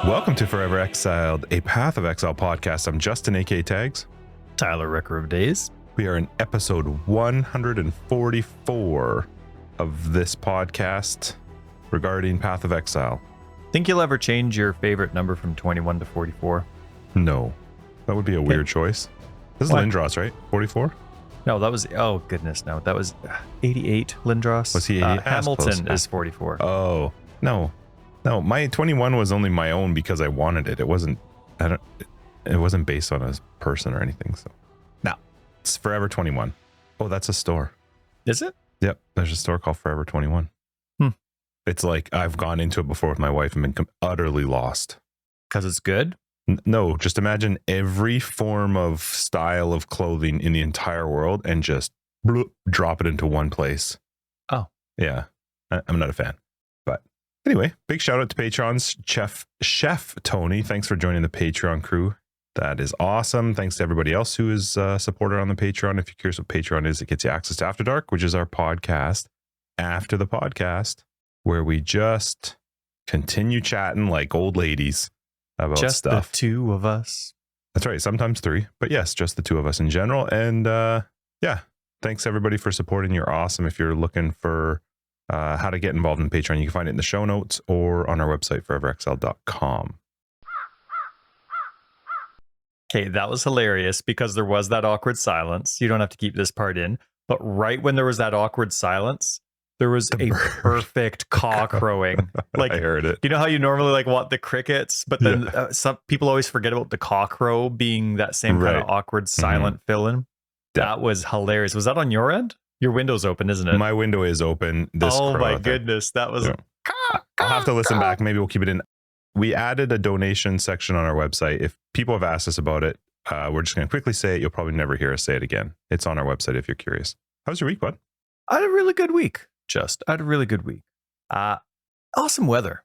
Welcome to Forever Exiled, a Path of Exile podcast. I'm Justin, aka Tags. Tyler, Wrecker of Days. We are in episode 144 of this podcast regarding Path of Exile. Think you'll ever change your favorite number from 21 to 44? No, that would be a weird choice. This is What? Lindros, right? 44? No, that was, oh goodness, no. That was 88, Lindros. Was he 88? Hamilton is 44. Oh, no. No, my 21 was only my own because I wanted it. It wasn't based on a person or anything. So No. It's Forever 21. Oh, that's a store. Is it? Yep, there's a store called Forever 21. It's like I've gone into it before with my wife and been utterly lost. Because it's good? No, just imagine every form of style of clothing in the entire world and just bloop, drop it into one place. Oh. Yeah, I'm not a fan. But anyway, big shout out to patrons. Chef Tony, thanks for joining the Patreon crew. That is awesome. Thanks to everybody else who is supported on the Patreon. If you're curious what Patreon is, it gets you access to After Dark, which is our podcast after the podcast, where we just continue chatting like old ladies about Just stuff. the two of us. That's right. Sometimes three, but yes, just the two of us in general. And yeah, thanks everybody for supporting. You're awesome. If you're looking for how to get involved in Patreon, you can find it in the show notes or on our website, foreverexiled.com. Okay, that was hilarious because there was that awkward silence. You don't have to keep this part in. But right when there was that awkward silence, there was a perfect caw crowing. Like, I heard it. you know how you normally want the crickets, but then some people always forget about the caw crow being that same kind of awkward silent fill-in. That was hilarious. Was that on your end? Your window's open, isn't it? My window is open. This oh crow my out there. goodness, that was. Yeah. I'll have to listen back. Maybe we'll keep it in. We added a donation section on our website. If people have asked us about it, we're just going to quickly say it. You'll probably never hear us say it again. It's on our website if you're curious. How's your week, bud? I had a really good week. I had a really good week. Awesome weather.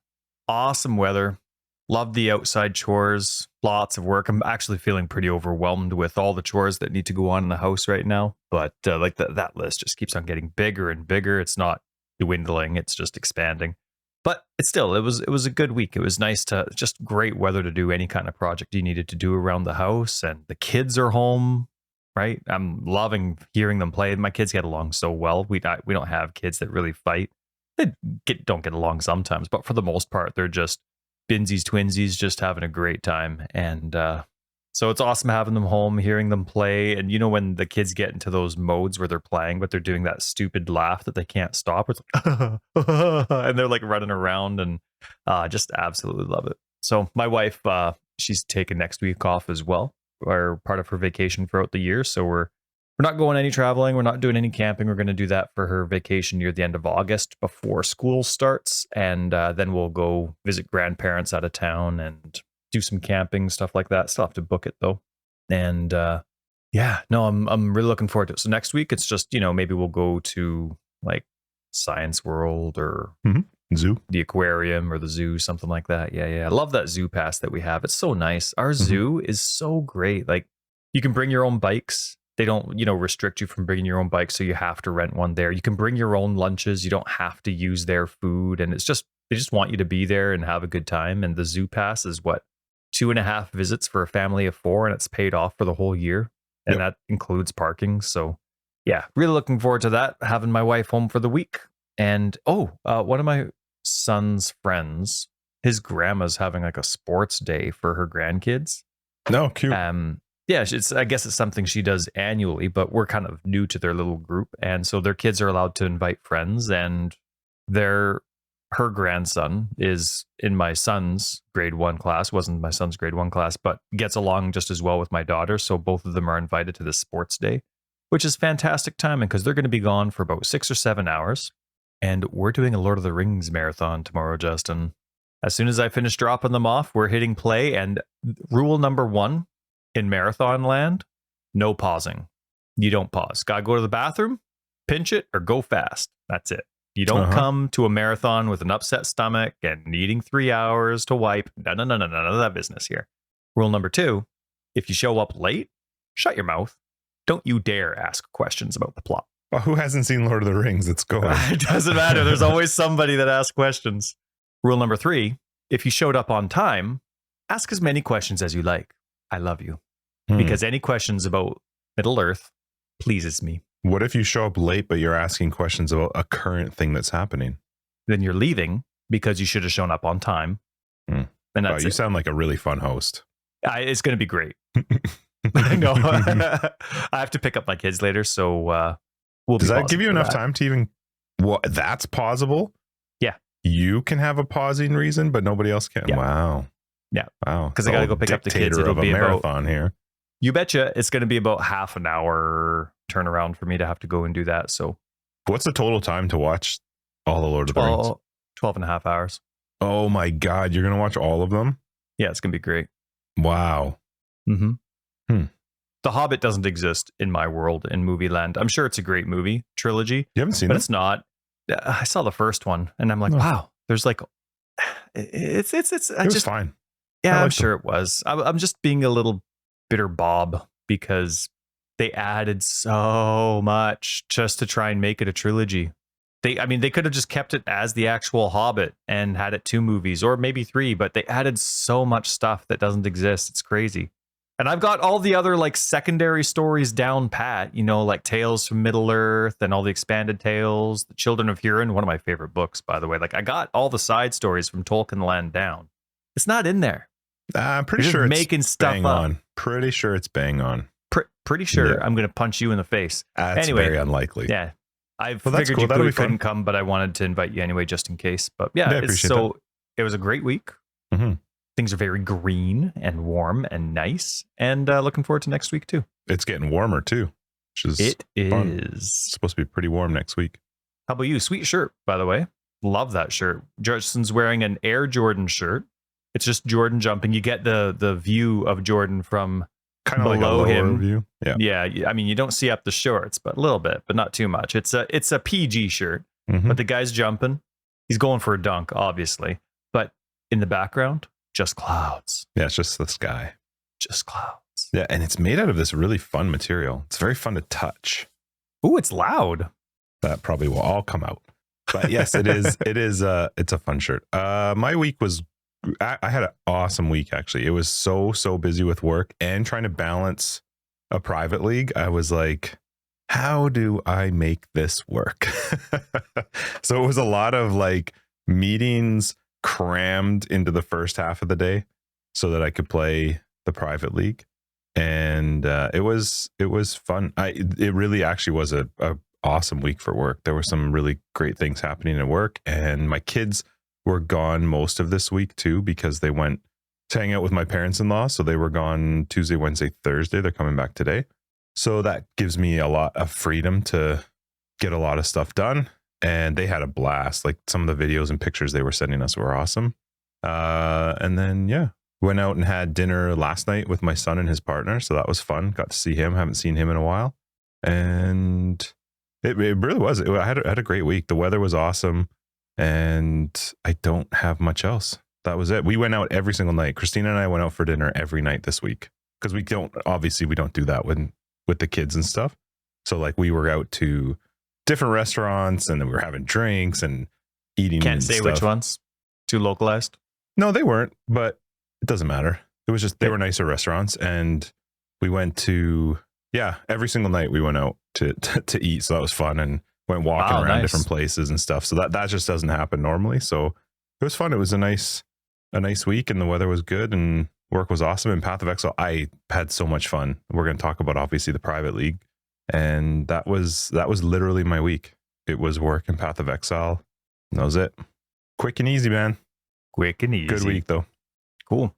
Love the outside chores. Lots of work. I'm actually feeling pretty overwhelmed with all the chores that need to go on in the house right now. But that list just keeps on getting bigger and bigger. It's not dwindling. It's just expanding. But it was a good week. It was nice to just great weather to do any kind of project you needed to do around the house. And the kids are home, right? I'm loving hearing them play. My kids get along so well. We don't have kids that really fight. They don't get along sometimes, but for the most part, they're just binsies, twinsies, just having a great time. And so it's awesome having them home, hearing them play. And you know when the kids get into those modes where they're playing, but they're doing that stupid laugh that they can't stop. It's like, and they're like running around and just absolutely love it. So my wife, she's taking next week off as well, or part of her vacation throughout the year. So we're not going any traveling. We're not doing any camping. We're going to do that for her vacation near the end of August before school starts. And then we'll go visit grandparents out of town and do some camping, stuff like that. Still have to book it though. And yeah, no, I'm really looking forward to it. So next week, it's just, maybe we'll go to like Science World or Zoo, the aquarium or the zoo, something like that. Yeah. I love that zoo pass that we have. It's so nice. Our zoo is so great. Like you can bring your own bikes. They don't, restrict you from bringing your own bike, so you have to rent one there. You can bring your own lunches. You don't have to use their food. And it's just, they just want you to be there and have a good time. And the zoo pass is 2.5 visits for a family of 4, and it's paid off for the whole year. And that includes parking. So yeah, really looking forward to that, having my wife home for the week. And one of my son's friends, his grandma's having like a sports day for her grandkids. No, cute. Yeah, I guess it's something she does annually, but we're kind of new to their little group. And so their kids are allowed to invite friends, and her grandson is in my son's grade 1 class, wasn't my son's grade 1 class, but gets along just as well with my daughter. So both of them are invited to this sports day, which is fantastic timing because they're going to be gone for about 6 or 7 hours. And we're doing a Lord of the Rings marathon tomorrow, Justin. As soon as I finish dropping them off, we're hitting play. And rule number 1 in marathon land, no pausing. You don't pause. Gotta go to the bathroom, pinch it, or go fast. That's it. You don't come to a marathon with an upset stomach and needing 3 hours to wipe. No, none of that business here. Rule number 2, if you show up late, shut your mouth. Don't you dare ask questions about the plot. Well, who hasn't seen Lord of the Rings? It's going. It doesn't matter. There's always somebody that asks questions. Rule number 3, if you showed up on time, ask as many questions as you like. I love you. Hmm. Because any questions about Middle Earth pleases me. What if you show up late, but you're asking questions about a current thing that's happening? Then you're leaving because you should have shown up on time. Hmm. And Wow, that's you it. sound like a really fun host. It's going to be great. No, I have to pick up my kids later, so we'll. Does be that give you pausing for enough that. time to even? Well, that's pausable. Yeah. You can have a pausing reason, but nobody else can. Yeah. Wow. Yeah. Wow. 'Cause I gotta go pick up the kids. Dictator It'll of a be about- marathon here. You betcha it's going to be about half an hour turnaround for me to have to go and do that. So What's the total time to watch all the Lord of the Rings? 12 and a half hours. Oh my God, you're gonna watch all of them? Yeah, it's going to be great. Wow. Mm-hmm. Hmm. The Hobbit doesn't exist in my world in movie land. I'm sure it's a great movie trilogy, You haven't seen but it? it's not. I saw the first one and I'm like, No. wow, there's like, it's, It was fine. yeah, I I'm liked sure it was. I'm just being a little bitter Bob because they added so much just to try and make it a trilogy. They could have just kept it as the actual Hobbit and had it 2 movies or maybe 3, but they added so much stuff that doesn't exist. It's crazy. And I've got all the other like secondary stories down pat, like Tales from Middle Earth and all the expanded tales, The Children of Hurin, one of my favorite books, by the way. Like I got all the side stories from Tolkien Land down. It's not in there. I'm pretty You're sure just it's making stuff bang up. on. Pretty sure it's bang on. Pretty sure Yeah. I'm going to punch you in the face. That's Anyway, very unlikely. Yeah. I Well, that's figured cool. That'll you be fun. couldn't come, but I wanted to invite you anyway, just in case. But yeah, Yeah, I appreciate it was a great week. Mhm. Things are very green and warm and nice. And looking forward to next week too. It's getting warmer too, which is It fun. is. It's supposed to be pretty warm next week. How about you? Sweet shirt, by the way. Love that shirt. Justin's wearing an Air Jordan shirt. It's just Jordan jumping. You get the view of Jordan from Kind of like a below lower him. view. Yeah. Yeah, I mean, you don't see up the shorts, but a little bit, but not too much. It's a PG shirt, Mhm. but the guy's jumping. He's going for a dunk, obviously. But in the background, just clouds. Yeah, it's just the sky. Just clouds. Yeah, and it's made out of this really fun material. It's very fun to touch. Ooh, it's loud. That probably will all come out. But yes, it is. It's a fun shirt. My week was. I had an awesome week actually. It was so busy with work and trying to balance a private league. I was like, how do I make this work? So it was a lot of like meetings crammed into the first half of the day so that I could play the private league. And it was fun. It really actually was a awesome week for work. There were some really great things happening at work, and my kids were gone most of this week too because they went to hang out with my parents-in-law. So they were gone Tuesday, Wednesday, Thursday. They're coming back today. So that gives me a lot of freedom to get a lot of stuff done. And they had a blast. Like some of the videos and pictures they were sending us were awesome. And then, yeah, went out and had dinner last night with my son and his partner. So that was fun. Got to see him. Haven't seen him in a while. And it really was. I had a great week. The weather was awesome. And I don't have much else. That was it. We went out every single night. Christina and I went out for dinner every night this week because we don't do that with the kids and stuff. So like we were out to different restaurants and then we were having drinks and eating. Can't and say stuff. which ones. Too localized. No, they weren't, but it doesn't matter. It was just they were nicer restaurants, and we went to every single night we went out to eat. So that was fun and went walking around different places and stuff. So that just doesn't happen normally. So it was fun. It was a nice week, and the weather was good, and work was awesome. And Path of Exile, I had so much fun. We're going to talk about obviously the private league, and that was literally my week. It was work and Path of Exile. And that was it. Quick and easy, man. Quick and easy. Good week though. Cool.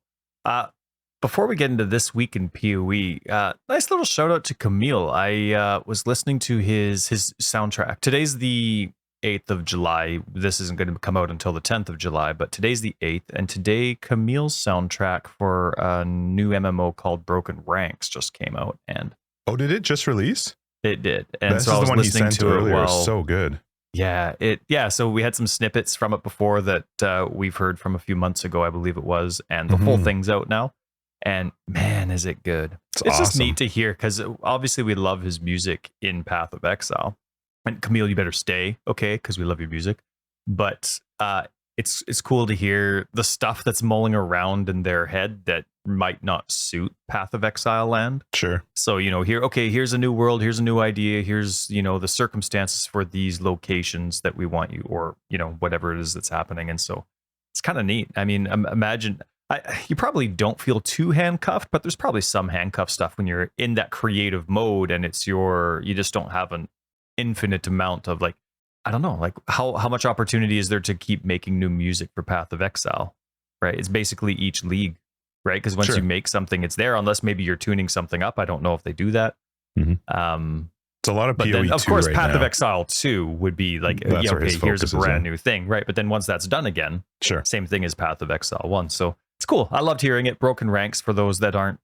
Before we get into this week in PoE, nice little shout out to Camille. I was listening to his soundtrack. Today's the 8th of July. This isn't going to come out until the 10th of July, but today's the 8th. And today, Camille's soundtrack for a new MMO called Broken Ranks just came out. And did it just release? It did. And this so is I was the one he listening sent to earlier. it while, So good. Yeah, so we had some snippets from it before that we've heard from a few months ago, I believe it was, and the full thing's out now. And man, is it good. It's awesome. Just neat to hear because obviously we love his music in Path of Exile. And Camille, you better stay, okay, because we love your music. But it's cool to hear the stuff that's mulling around in their head that might not suit Path of Exile land. Sure. So, here's a new world, here's a new idea, here's, the circumstances for these locations that we want you, or, whatever it is that's happening. And so it's kind of neat. I mean, imagine you probably don't feel too handcuffed, but there's probably some handcuff stuff when you're in that creative mode and you just don't have an infinite amount of I don't know, how much opportunity is there to keep making new music for Path of Exile, right? It's basically each league, right? Because once you make something, it's there, unless maybe you're tuning something up. I don't know if they do that. Mm-hmm. It's a lot of PoE, then, of course, right Path now. of Exile 2 would be here's a brand new thing, right? But then once that's done again, same thing as Path of Exile 1. So it's cool. I loved hearing it. Broken Ranks, for those that aren't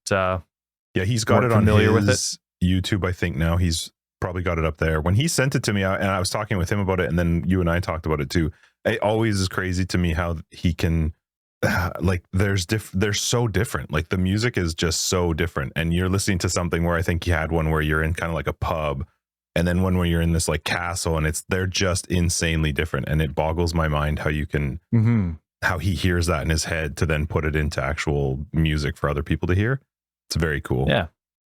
he's got it on his YouTube, I think now. He's probably got it up there. When he sent it to me, and I was talking with him about it, and then you and I talked about it too. It always is crazy to me how he can they're so different. Like the music is just so different, and you're listening to something where I think he had one where you're in kind of like a pub, and then one where you're in this like castle, and they're just insanely different. And it boggles my mind how you can how he hears that in his head to then put it into actual music for other people to hear. It's very cool. Yeah.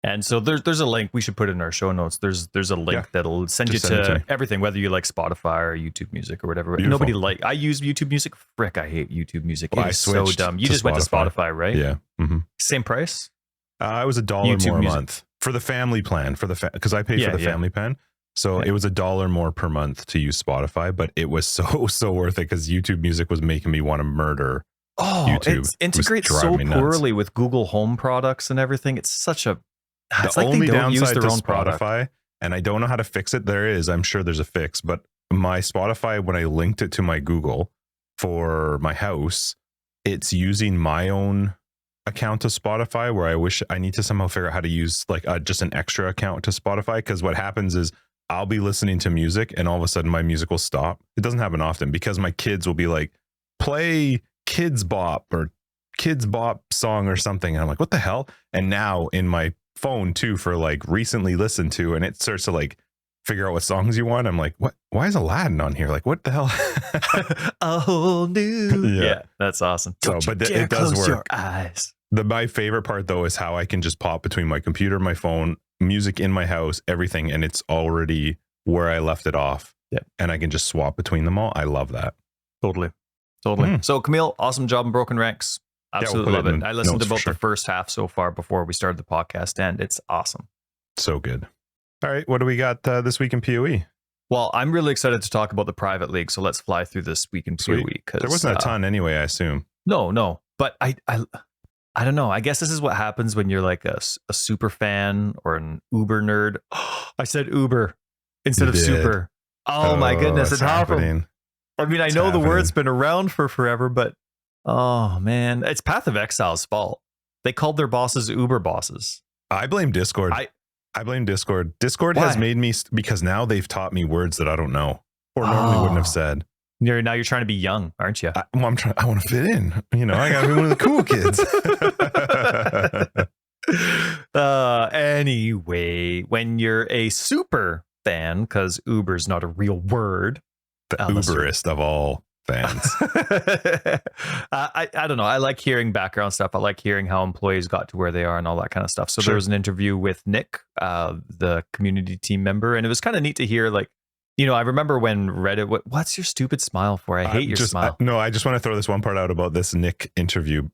And so there's a link we should put in our show notes. There's a link that'll send you to everything, whether you like Spotify or YouTube Music or whatever. Beautiful. I use YouTube Music. Frick, I hate YouTube Music. Well, it's so dumb. You just went to Spotify, right? Yeah. Mm-hmm. Same price? It was $1 more a month for the family plan, because I paid for the family plan. So it was $1 more per month to use Spotify, but it was so worth it because YouTube Music was making me want to murder YouTube. It integrates so poorly with Google Home products and everything. It's such a... The only downside to Spotify, and I don't know how to fix it. I'm sure there's a fix, but my Spotify, when I linked it to my Google for my house, it's using my own account to Spotify, where I need to somehow figure out how to use just an extra account to Spotify. Because what happens is I'll be listening to music and all of a sudden my music will stop. It doesn't happen often because my kids will be like, play Kids Bop or Kids Bop song or something. And I'm like, what the hell? And now in my phone too, for recently listened to, and it starts to figure out what songs you want. I'm like, what? Why is Aladdin on here? What the hell? A whole new. Yeah, that's awesome. So, but it does work. Your eyes. My favorite part though is how I can just pop between my computer, my phone, music in my house, everything, and it's already where I left it off. Yeah, and I can just swap between them all. I love that. Totally. So Camille, awesome job in Broken Ranks. Absolutely love it. I listened to about the first half so far before we started the podcast, and it's awesome. So good. All right, what do we got this week in PoE? Well, I'm really excited to talk about the private league, so let's fly through this week in PoE. There wasn't a ton anyway, I assume. No, but I don't know. I guess this is what happens when you're like a super fan or an Uber nerd. I said Uber instead of super. Oh my goodness, it's happening. I mean, I know the word's been around for forever, but oh man, it's Path of Exile's fault. They called their bosses Uber bosses. I blame Discord. I blame Discord. Discord has made me, because now they've taught me words that I don't know or normally wouldn't have said. Now you're trying to be young, aren't you? I want to fit in. I got to be one of the cool kids. Anyway, when you're a super fan, because Uber's not a real word. The Uberist of all fans. I don't know. I like hearing background stuff. I like hearing how employees got to where they are and all that kind of stuff. So there was an interview with Nick, the community team member, and it was kind of neat to hear. I remember when Reddit. What's your stupid smile for? I hate your smile. I just want to throw this one part out about this Nick interview.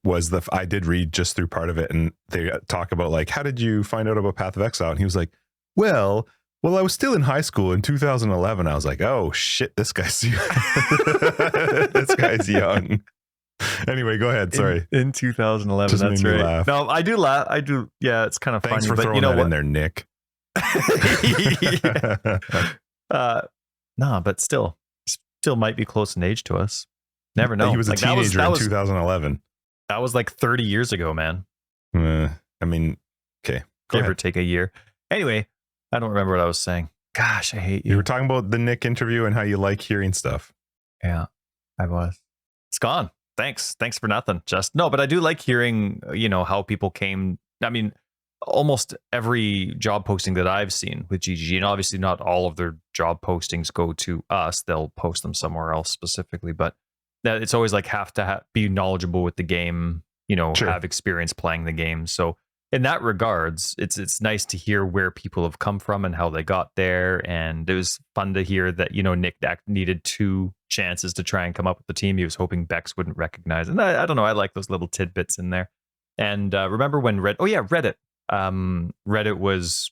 I did read just through part of it, and they talk about how did you find out about Path of Exile? And he was like, well, I was still in high school in 2011. I was like, oh shit, this guy's young. Anyway, go ahead. Sorry. In 2011, just that's right. Laugh. No, I do laugh. I do. Yeah, it's kind of funny. Thanks for throwing that in there, Nick. But still might be close in age to us. Never know. He was a teenager in 2011. That was 30 years ago, man. I mean, okay. Give or take a year. Anyway, I don't remember what I was saying. Gosh, I hate you. You were talking about the Nick interview and how you like hearing stuff. Yeah, I was. It's gone. Thanks for nothing. But I do like hearing, how people came. I mean, almost every job posting that I've seen with GGG, and obviously not all of their job postings go to us. They'll post them somewhere else specifically. But that it's always like have to be knowledgeable with the game, you know, Sure. have experience playing the game. So in that regards, it's nice to hear where people have come from and how they got there. And it was fun to hear that, you know, Nick needed 2 chances to try and come up with the team. He was hoping Bex wouldn't recognize. And I don't know, I like those little tidbits in there. And remember when Reddit. Reddit was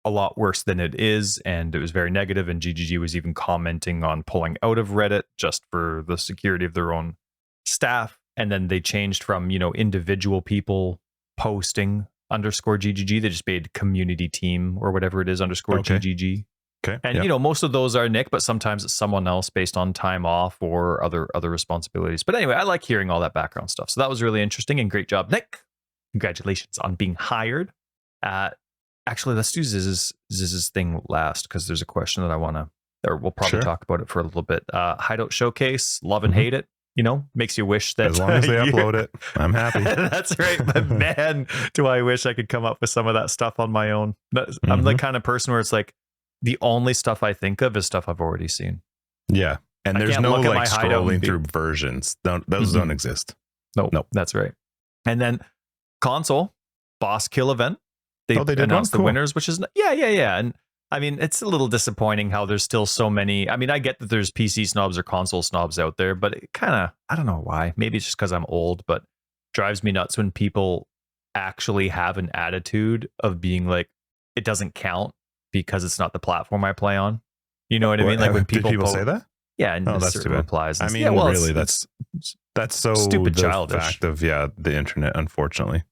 a lot worse than it is, and it was very negative, and GGG was even commenting on pulling out of Reddit just for the security of their own staff. And then they changed from, you know, individual people posting _GGG. They just made community team or whatever it is _GGG. Okay. And you know, most of those are Nick, but sometimes it's someone else based on time off or other responsibilities. But anyway, I like hearing all that background stuff. So that was really interesting, and great job, Nick. Congratulations on being hired. Actually, let's do Ziz's thing last, because there's a question that I want to, or we'll probably talk about it for a little bit. Hideout Showcase, love and hate it. You know, makes you wish that as long as they upload it, I'm happy. That's right. But man, do I wish I could come up with some of that stuff on my own. I'm the kind of person where it's like, the only stuff I think of is stuff I've already seen. Yeah. And I there's can't no look at like my hideout scrolling and through versions. Those don't exist. Nope. That's right. And then console boss kill event. They did announced one? the Cool. winners, which is yeah. And I mean, it's a little disappointing how there's still so many. I mean, I get that there's PC snobs or console snobs out there, but it kind of, I don't know why. Maybe it's just because I'm old, but drives me nuts when people actually have an attitude of being like, it doesn't count because it's not the platform I play on. You know what I mean? Like when people say that? Yeah, and that's certain too bad. replies. I mean, yeah, well, really, that's so stupid, the childish fact of the internet, unfortunately.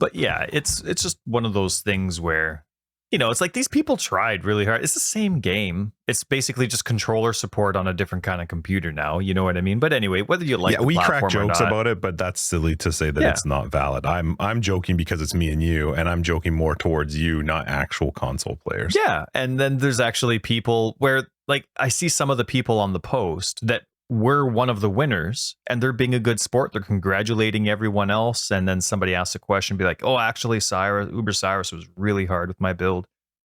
But yeah, it's just one of those things where, you know, it's like these people tried really hard. It's the same game. It's basically just controller support on a different kind of computer now. You know what I mean? But anyway, whether you like the we platform crack jokes or not, about it, but that's silly to say that it's not valid. I'm joking because it's me and you, and I'm joking more towards you, not actual console players. Yeah, and then there's actually people where, like, I see some of the people on the post that were one of the winners, and they're being a good sport. They're congratulating everyone else, and then somebody asks a question, be like, "Oh, actually, Uber Cyrus was really hard with my build,"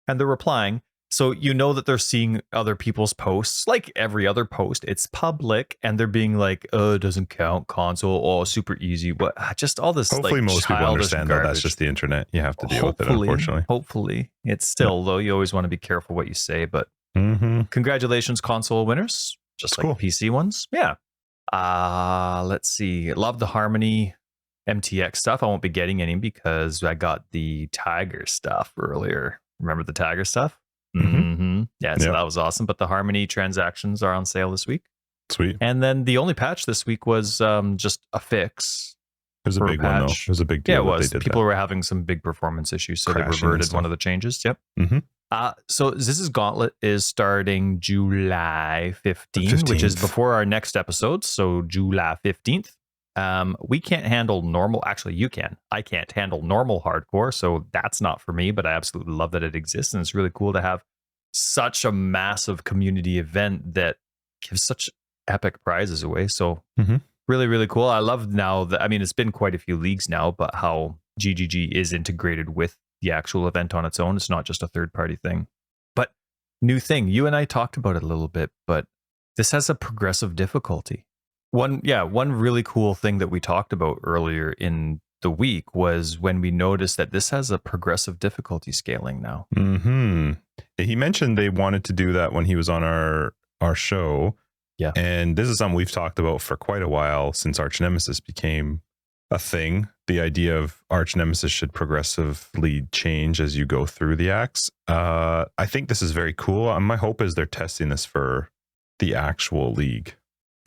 and they're replying. So you know that they're seeing other people's posts, like every other post. It's public, and they're being like, "Oh, it doesn't count console. Oh, super easy." But just all this. Hopefully, like, most people understand that that's just the internet. You have to deal with it, unfortunately. Hopefully, it's still though. You always want to be careful what you say, but congratulations, console winners. Just like the PC ones. Yeah. Let's see. Love the Harmony MTX stuff. I won't be getting any because I got the Tiger stuff earlier. Remember the Tiger stuff? Yeah, so that was awesome. But the Harmony transactions are on sale this week. Sweet. And then the only patch this week was just a fix. It was a big one, though. It was a big deal. Yeah, it was. People were having some big performance issues, so they reverted one of the changes. Yep. So this is Gauntlet is starting July 15th, which is before our next episode. So July 15th. We can't handle normal. Actually, you can. I can't handle normal hardcore, so that's not for me. But I absolutely love that it exists, and it's really cool to have such a massive community event that gives such epic prizes away. So really, really cool. I love now that, I mean, it's been quite a few leagues now, but how GGG is integrated with the actual event on its own. It's not just a third-party thing. But new thing, you and I talked about it a little bit, but this has a progressive difficulty. One really cool thing that we talked about earlier in the week was when we noticed that this has a progressive difficulty scaling now. He mentioned they wanted to do that when he was on our show. Yeah. And this is something we've talked about for quite a while since Arch Nemesis became a thing. The idea of Arch Nemesis should progressively change as you go through the acts. I think this is very cool. My hope is they're testing this for the actual league.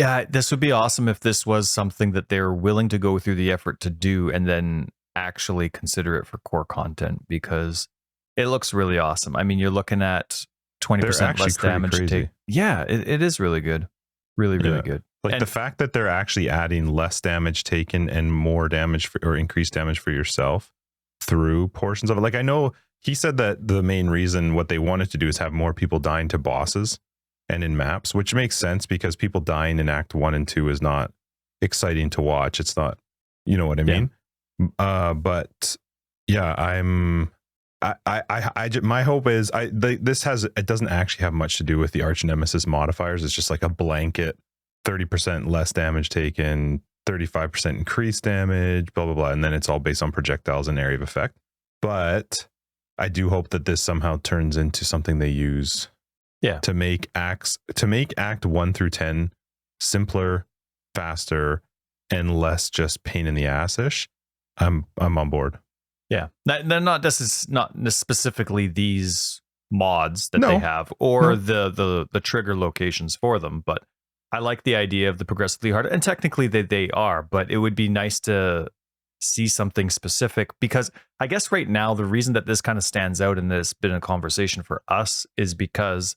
Yeah, this would be awesome if this was something that they're willing to go through the effort to do and then actually consider it for core content, because it looks really awesome. I mean, you're looking at 20% less damage take. Yeah, it is really good. Really good. Like the fact that they're actually adding less damage taken and more damage or increased damage for yourself through portions of it. Like, I know he said that the main reason what they wanted to do is have more people dying to bosses and in maps, which makes sense because people dying in Act 1 and 2 is not exciting to watch. It's not, you know what I mean? But yeah, my hope is it doesn't actually have much to do with the Arch Nemesis modifiers. It's just like a blanket 30% less damage taken, 35% increased damage, blah, blah, blah. And then it's all based on projectiles and area of effect. But I do hope that this somehow turns into something they use to make Act 1 through 10 simpler, faster, and less just pain in the ass-ish. I'm on board. Yeah. Not specifically these mods that they have or the trigger locations for them, but I like the idea of the progressively harder, and technically they are, but it would be nice to see something specific, because I guess right now the reason that this kind of stands out and there's been a conversation for us is because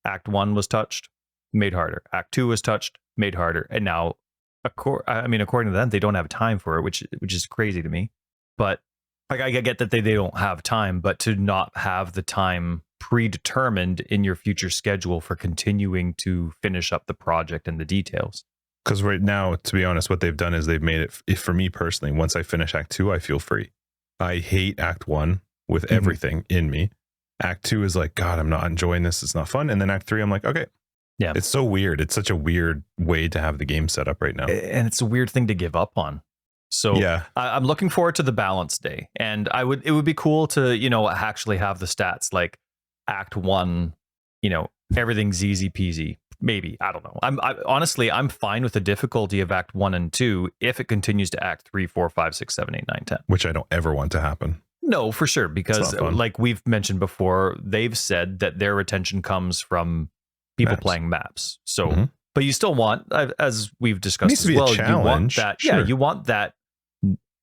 Act 1 was touched, made harder. Act 2 was touched, made harder. And now, according to them, they don't have time for it, which is crazy to me. But like, I get that they don't have time, but to not have the time predetermined in your future schedule for continuing to finish up the project and the details. Because right now, to be honest, what they've done is they've made it, for me personally, once I finish Act 2, I feel free. I hate Act 1 with everything in me. Act 2 is like, God, I'm not enjoying this. It's not fun. And then Act 3, I'm like, okay. Yeah. It's so weird. It's such a weird way to have the game set up right now. And it's a weird thing to give up on. So yeah, I'm looking forward to the balance day. And it would be cool to, actually have the stats like Act 1, everything's easy peasy. Maybe. I don't know. Honestly, I'm fine with the difficulty of Act 1 and 2 if it continues to Act 3, 4, 5, 6, 7, 8, 9, 10. Which I don't ever want to happen. No, for sure. Because like we've mentioned before, they've said that their retention comes from people playing maps. So, but you still want, as we've discussed as well, you want that. Sure. Yeah, you want that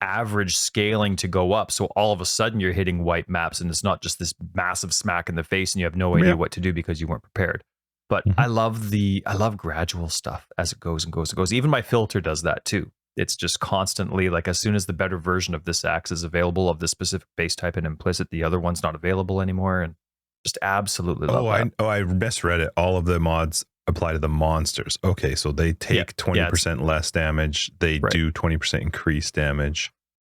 average scaling to go up. So all of a sudden you're hitting white maps and it's not just this massive smack in the face and you have no idea what to do because you weren't prepared. But I love gradual stuff as it goes and goes and goes. Even my filter does that too. It's just constantly like, as soon as the better version of this axe is available of this specific base type and implicit, the other one's not available anymore. And just absolutely love that. I misread it. All of the mods apply to the monsters. Okay, so they take 20% less damage. They do 20% increased damage.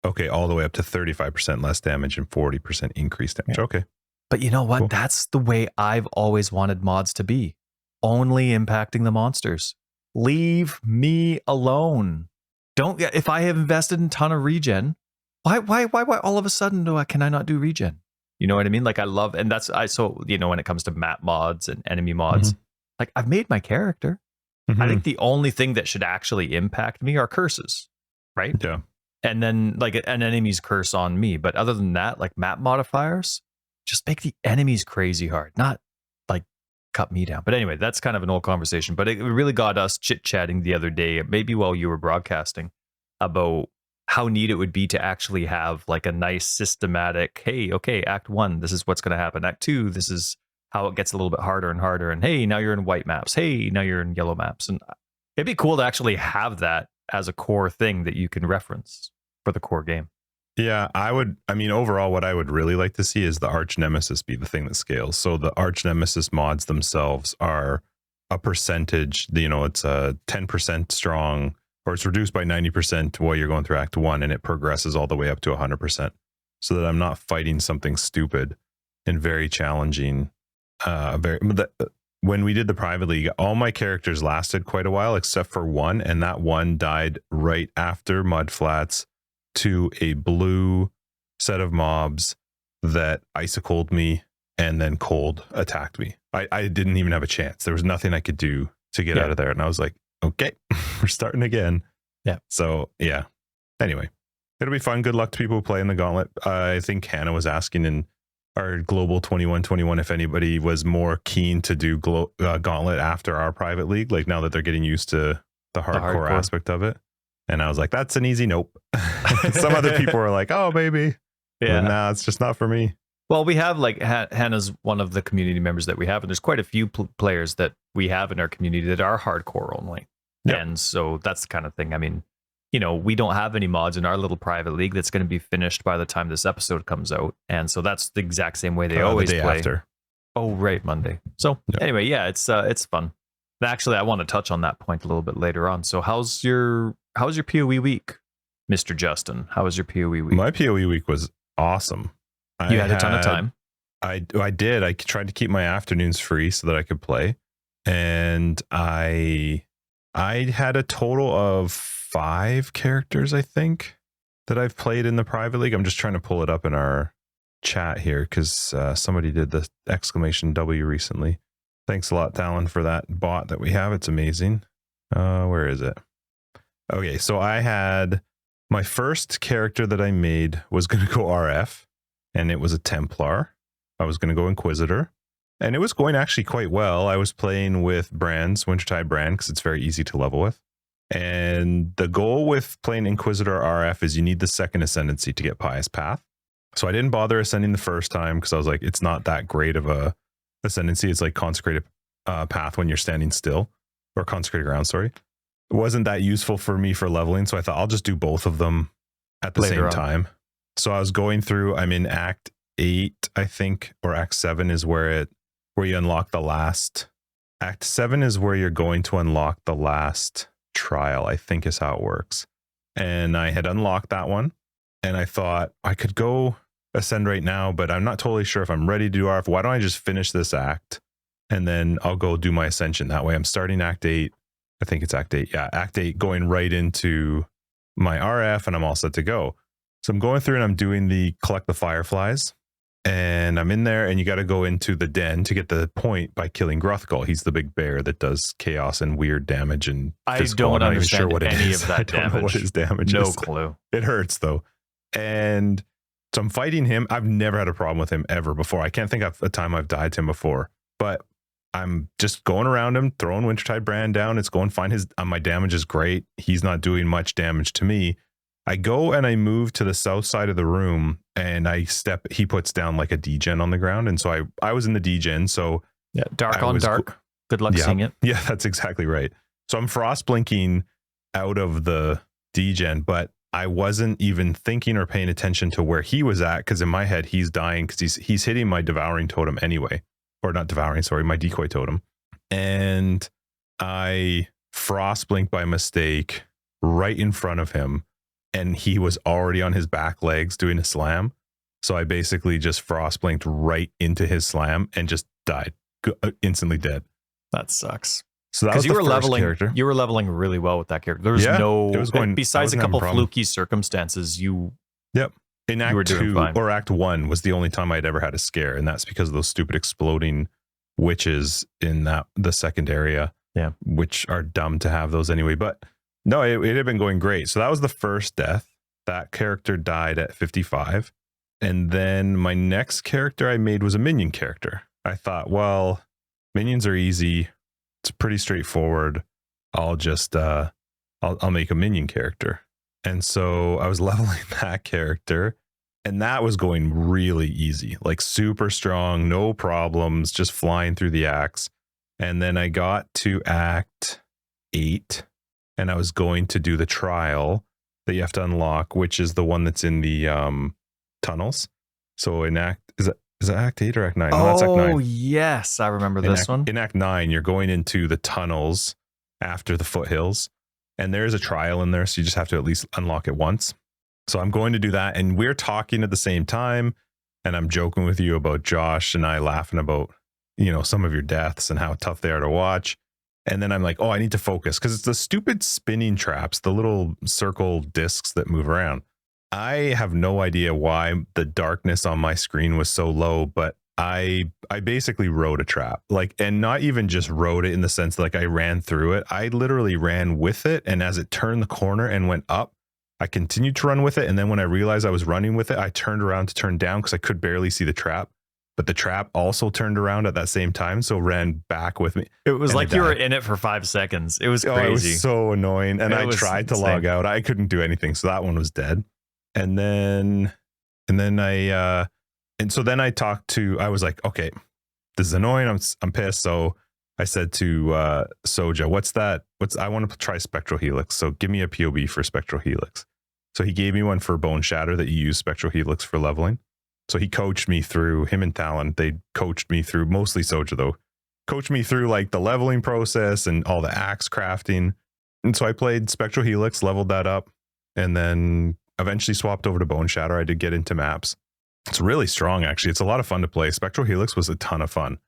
Okay, all the way up to 35% less damage and 40% increased damage. Okay. But you know what? Cool. That's the way I've always wanted mods to be. Only impacting the monsters. Leave me alone. If I have invested in a ton of regen, why all of a sudden can I not do regen? You know what I mean? Like when it comes to map mods and enemy mods, like I've made my character. I think the only thing that should actually impact me are curses, right? Yeah. And then like an enemy's curse on me. But other than that, like map modifiers, just make the enemies crazy hard, not like cut me down. But anyway, that's kind of an old conversation, but it really got us chit-chatting the other day, maybe while you were broadcasting, about how neat it would be to actually have like a nice systematic, hey, okay, Act 1, this is what's going to happen. Act 2, this is how it gets a little bit harder and harder. And hey, now you're in white maps. Hey, now you're in yellow maps. And it'd be cool to actually have that as a core thing that you can reference for the core game. Yeah, overall, what I would really like to see is the Arch Nemesis be the thing that scales. So the Arch Nemesis mods themselves are a percentage, it's a 10% strong, or it's reduced by 90% while you're going through Act 1, and it progresses all the way up to 100%. So that I'm not fighting something stupid and very challenging. When we did the private league, all my characters lasted quite a while, except for one, and that one died right after Mudflats to a blue set of mobs that icicled me and then cold attacked me. I didn't even have a chance. There was nothing I could do to get out of there. And I was like, okay, we're starting again. Yeah. So yeah. Anyway, it'll be fun. Good luck to people who play in the Gauntlet. I think Hannah was asking in our Global 2121 if anybody was more keen to do Gauntlet after our private league, like now that they're getting used to the hardcore aspect of it. And I was like, that's an easy nope. Some other people were like, oh, baby. Yeah. No, it's just not for me. Well, we have like Hannah's one of the community members that we have. And there's quite a few players that we have in our community that are hardcore only. Yep. And so that's the kind of thing. I mean, we don't have any mods in our little private league that's going to be finished by the time this episode comes out. And so that's the exact same way they always play. After. Oh, right. Monday. So anyway, yeah, it's fun. Actually, I want to touch on that point a little bit later on. So how's your PoE week, Mr. Justin? How was your PoE week? My PoE week was awesome. You had a ton of time. I did. I tried to keep my afternoons free so that I could play. And I I had a total of 5 characters, I think, that I've played in the private league. I'm just trying to pull it up in our chat here because somebody did the exclamation W recently. Thanks a lot, Talon, for that bot that we have. It's amazing. Where is it? Okay, so I had my first character that I made was going to go RF, and it was a Templar. I was going to go Inquisitor, and it was going actually quite well. I was playing with Brands, Wintertide Brand, because it's very easy to level with. And the goal with playing Inquisitor RF is you need the second ascendancy to get Pious Path. So I didn't bother ascending the first time because I was like, it's not that great of a ascendancy. It's like consecrated path when you're standing still, or consecrated ground, sorry. It wasn't that useful for me for leveling, so I thought I'll just do both of them at the same time. So I was going through, I'm in Act 8, I think, or Act 7 is where you unlock the last. Act 7 is where you're going to unlock the last trial, I think is how it works. And I had unlocked that one, and I thought I could go ascend right now, but I'm not totally sure if I'm ready to do RF. Why don't I just finish this act and then I'll go do my ascension that way? I'm starting Act 8. I think it's Act 8. Yeah, Act 8 going right into my RF, and I'm all set to go. So I'm going through and I'm doing the collect the fireflies, and I'm in there, and you got to go into the den to get the point by killing Gruthgull. He's the big bear that does chaos and weird damage and physical. I don't understand sure what any it is. of that I don't damage. know what his damage No is. clue. It hurts though. And so I'm fighting him. I've never had a problem with him ever before. I can't think of a time I've died to him before, but I'm just going around him, throwing Wintertide Brand down. It's going fine. My damage is great. He's not doing much damage to me. I go and I move to the south side of the room, and he puts down like a degen on the ground. And so I was in the degen. So yeah, dark on dark. Good luck seeing it. Yeah, that's exactly right. So I'm frost blinking out of the degen, but I wasn't even thinking or paying attention to where he was at, because in my head he's dying because he's hitting my devouring totem anyway, or not devouring, sorry, my decoy totem. And I frost blinked by mistake right in front of him, and he was already on his back legs doing a slam. So I basically just frost blinked right into his slam and just died, instantly dead. That sucks. So that was the first character. You were leveling really well with that character. There was it was going, besides a couple fluky circumstances, in Act 2 or Act 1 was the only time I'd ever had a scare, and that's because of those stupid exploding witches in the second area, which are dumb to have those anyway. But no, it had been going great. So that was the first death. That character died at 55. And then my next character I made was a minion character. I thought, well, minions are easy. It's pretty straightforward. I'll just I'll make a minion character. And so I was leveling that character, and that was going really easy, like super strong, no problems, just flying through the acts. And then I got to Act 8, and I was going to do the trial that you have to unlock, which is the one that's in the tunnels. So in is it Act 8 or Act 9? No, that's Act 9. Oh, yes. I remember this one. In Act 9, you're going into the tunnels after the foothills, and there's a trial in there, so you just have to at least unlock it once. So I'm going to do that, and we're talking at the same time, and I'm joking with you about Josh and I laughing about, some of your deaths and how tough they are to watch. And then I'm like, oh, I need to focus, because it's the stupid spinning traps, the little circle discs that move around. I have no idea why the darkness on my screen was so low, but I basically rode a trap, and not even just rode it in the sense that I ran through it. I literally ran with it, and as it turned the corner and went up, I continued to run with it. And then when I realized I was running with it, I turned around to turn down because I could barely see the trap. But the trap also turned around at that same time, so ran back with me. It was like you were in it for 5 seconds. It was crazy. It was so annoying. And I tried to log out. I couldn't do anything. So that one was dead. And then I talked to, I was like, okay, this is annoying. I'm pissed. So I said to Soja, I want to try Spectral Helix. So give me a POB for Spectral Helix. So he gave me one for Bone Shatter that you use Spectral Helix for leveling. So he coached me through, him and Talon, they coached me through, mostly Soja though, coached me through the leveling process and all the axe crafting. And so I played Spectral Helix, leveled that up, and then eventually swapped over to Bone Shatter. I did get into maps. It's really strong, actually. It's a lot of fun to play. Spectral Helix was a ton of fun.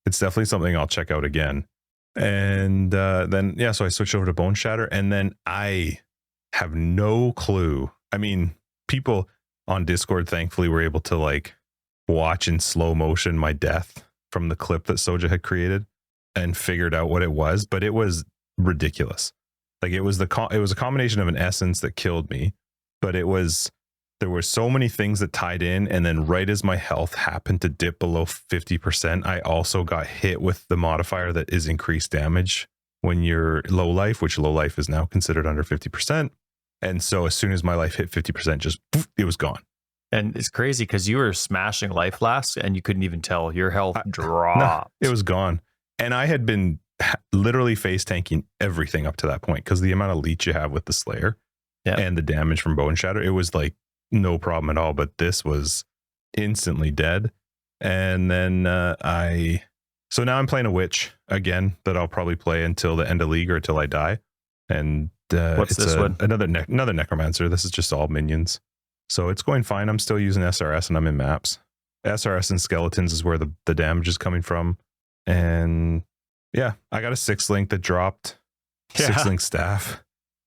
It's definitely something I'll check out again. And then so I switched over to Bone Shatter, and then I have no clue. I mean, people on Discord thankfully were able to like watch in slow motion my death from the clip that Soja had created and figured out what it was, but it was ridiculous. Like it was it was a combination of an essence that killed me, but there were so many things that tied in, and then right as my health happened to dip below 50%, I also got hit with the modifier that is increased damage when you're low life, which low life is now considered under 50%. And so as soon as my life hit 50%, just poof, it was gone. And it's crazy because you were smashing life flasks and you couldn't even tell. Your health dropped. No, it was gone. And I had been literally face tanking everything up to that point because the amount of leech you have with the Slayer and the damage from Bone Shatter, it was like no problem at all. But this was instantly dead. And then so now I'm playing a witch again that I'll probably play until the end of league or until I die. And what's this one? Another necromancer. This is just all minions. So it's going fine. I'm still using SRS and I'm in maps. SRS and skeletons is where the damage is coming from. And yeah, I got a 6-link that dropped. 6-link staff,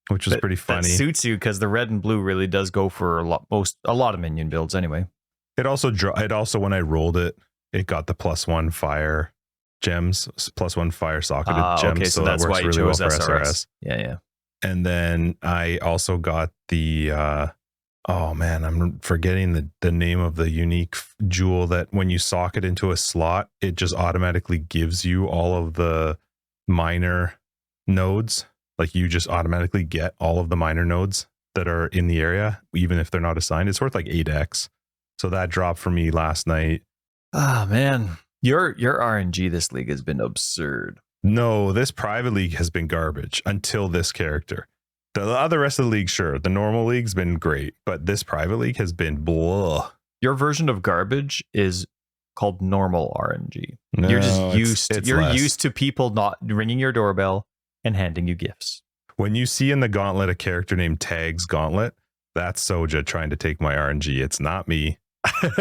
which was pretty funny. That suits you because the red and blue really does go for a lot of minion builds anyway. It also when I rolled it, it got the +1 fire gems, +1 fire socketed gems. Okay, so that's that works why you really well chose for SRS. SRS. Yeah. And then I also got the oh man, I'm forgetting the name of the unique jewel that when you socket into a slot, it just automatically gives you all of the minor nodes. Like you just automatically get all of the minor nodes that are in the area, even if they're not assigned. It's worth like 8x. So that dropped for me last night. Ah, man. Your RNG this league has been absurd. No, this private league has been garbage until this character. The other rest of the league, sure. The normal league's been great, but this private league has been blah. Your version of garbage is called normal RNG. No, you're just used to people not ringing your doorbell and handing you gifts. When you see in the Gauntlet a character named Tags Gauntlet, that's Soja trying to take my RNG. It's not me. That's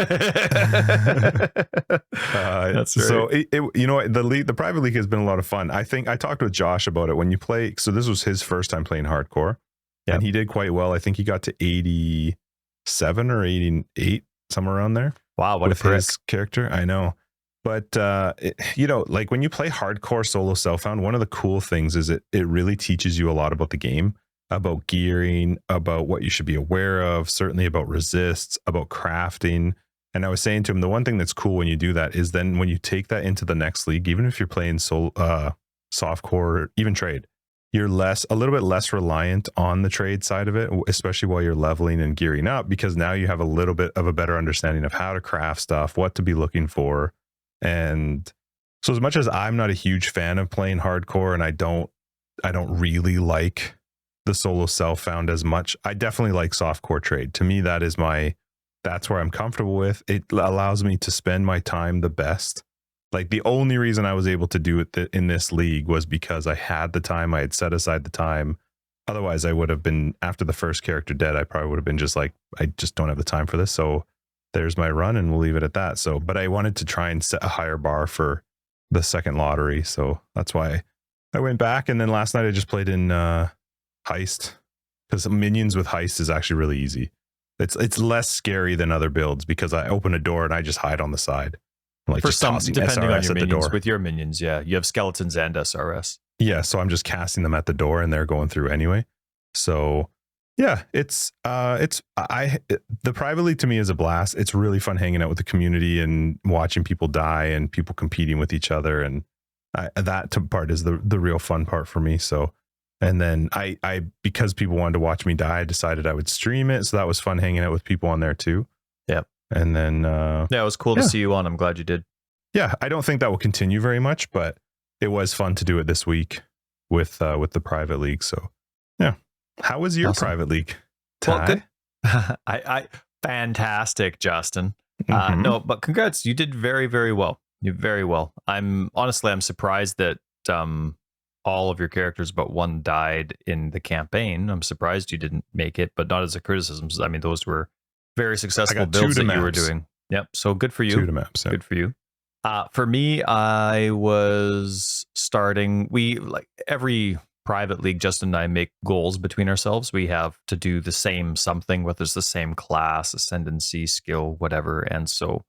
right. So the private league has been a lot of fun. I think I talked with Josh about it when you play. So this was his first time playing hardcore, and he did quite well. I think he got to 87 or 88, somewhere around there. Wow, what with his character. I know, but like when you play hardcore solo self-found, one of the cool things is it really teaches you a lot about the game, about gearing, about what you should be aware of, certainly about resists, about crafting. And I was saying to him, the one thing that's cool when you do that is then when you take that into the next league, even if you're playing softcore, even trade, you're a little bit less reliant on the trade side of it, especially while you're leveling and gearing up, because now you have a little bit of a better understanding of how to craft stuff, what to be looking for. And so as much as I'm not a huge fan of playing hardcore, and I don't really like the solo self-found as much, I definitely like softcore trade. To me, that's where I'm comfortable with. It allows me to spend my time the best. Like the only reason I was able to do it in this league was because I had the time, I had set aside the time. Otherwise I would have been, after the first character dead, I probably would have been just like, I just don't have the time for this. So there's my run and we'll leave it at that. So, but I wanted to try and set a higher bar for the second lottery. So that's why I went back. And then last night I just played in Heist, because minions with Heist is actually really easy. It's less scary than other builds because I open a door and I just hide on the side. Like for just some, depending on your minions, with your minions, you have skeletons and SRS. Yeah, so I'm just casting them at the door and they're going through anyway. So yeah, the private league to me is a blast. It's really fun hanging out with the community and watching people die and people competing with each other, and that part is the real fun part for me. So, and then I because people wanted to watch me die, I decided I would stream it. So that was fun hanging out with people on there too. Yep. And then it was cool to see you on. I'm glad you did. Yeah, I don't think that will continue very much, but it was fun to do it this week with the private league. So yeah, how was your private league, Ty? Well, good. I fantastic, Justin. No, but congrats, you did very, very well. You did very well. I'm surprised that all of your characters but one died in the campaign. I'm surprised you didn't make it, but not as a criticism. I mean, those were very successful builds that you were doing. Yep. So good for you. 2 to maps. Yeah. Good for you. For me, I was starting. We like every private league. Justin and I make goals between ourselves. We have to do the same something, whether it's the same class, ascendancy, skill, whatever. And so,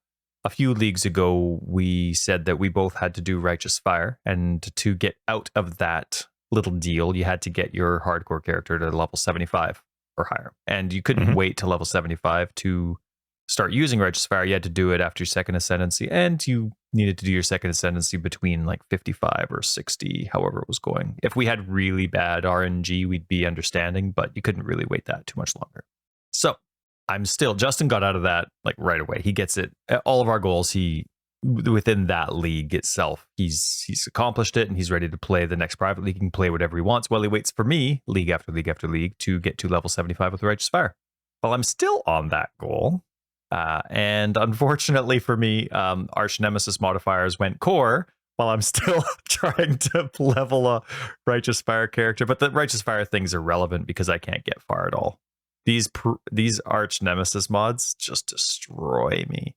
a few leagues ago, we said that we both had to do Righteous Fire, and to get out of that little deal, you had to get your hardcore character to level 75 or higher, and you couldn't wait to level 75 to start using Righteous Fire. You had to do it after your second ascendancy, and you needed to do your second ascendancy between like 55 or 60, however it was going. If we had really bad RNG, we'd be understanding, but you couldn't really wait that too much longer. So Justin got out of that like right away. He gets it. All of our goals, within that league itself, he's accomplished it, and he's ready to play the next private league. He can play whatever he wants while he waits for me, league after league after league, to get to level 75 with Righteous Fire. Well, I'm still on that goal. And unfortunately for me, Arch Nemesis modifiers went core while I'm still trying to level a Righteous Fire character. But the Righteous Fire things are relevant because I can't get far at all. These Arch Nemesis mods just destroy me.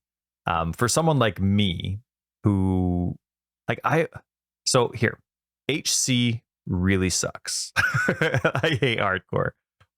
For someone like me who HC really sucks. I hate hardcore,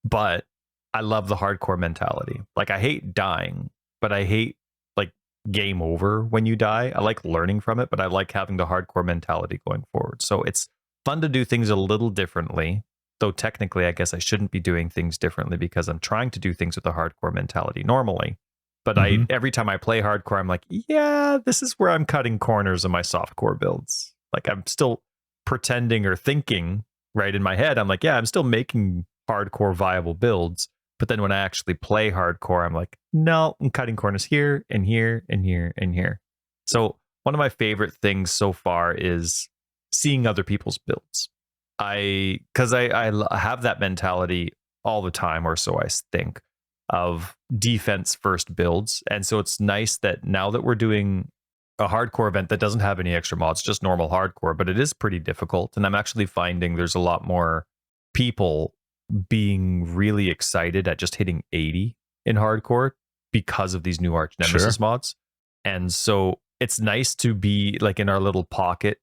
but I love the hardcore mentality. Like, I hate dying, but I hate like game over when you die. I like learning from it, but I like having the hardcore mentality going forward. So it's fun to do things a little differently. Though technically, I guess I shouldn't be doing things differently because I'm trying to do things with a hardcore mentality normally. But every time I play hardcore, I'm like, yeah, this is where I'm cutting corners of my softcore builds. Like, I'm still pretending or thinking right in my head. I'm like, yeah, I'm still making hardcore viable builds. But then when I actually play hardcore, I'm like, no, I'm cutting corners here and here and here and here. So one of my favorite things so far is seeing other people's builds. Because I have that mentality all the time, or so I think, of defense first builds. And so it's nice that now that we're doing a hardcore event that doesn't have any extra mods, just normal hardcore, but it is pretty difficult. And I'm actually finding there's a lot more people being really excited at just hitting 80 in hardcore because of these new Arch Nemesis mods. And so it's nice to be like in our little pocket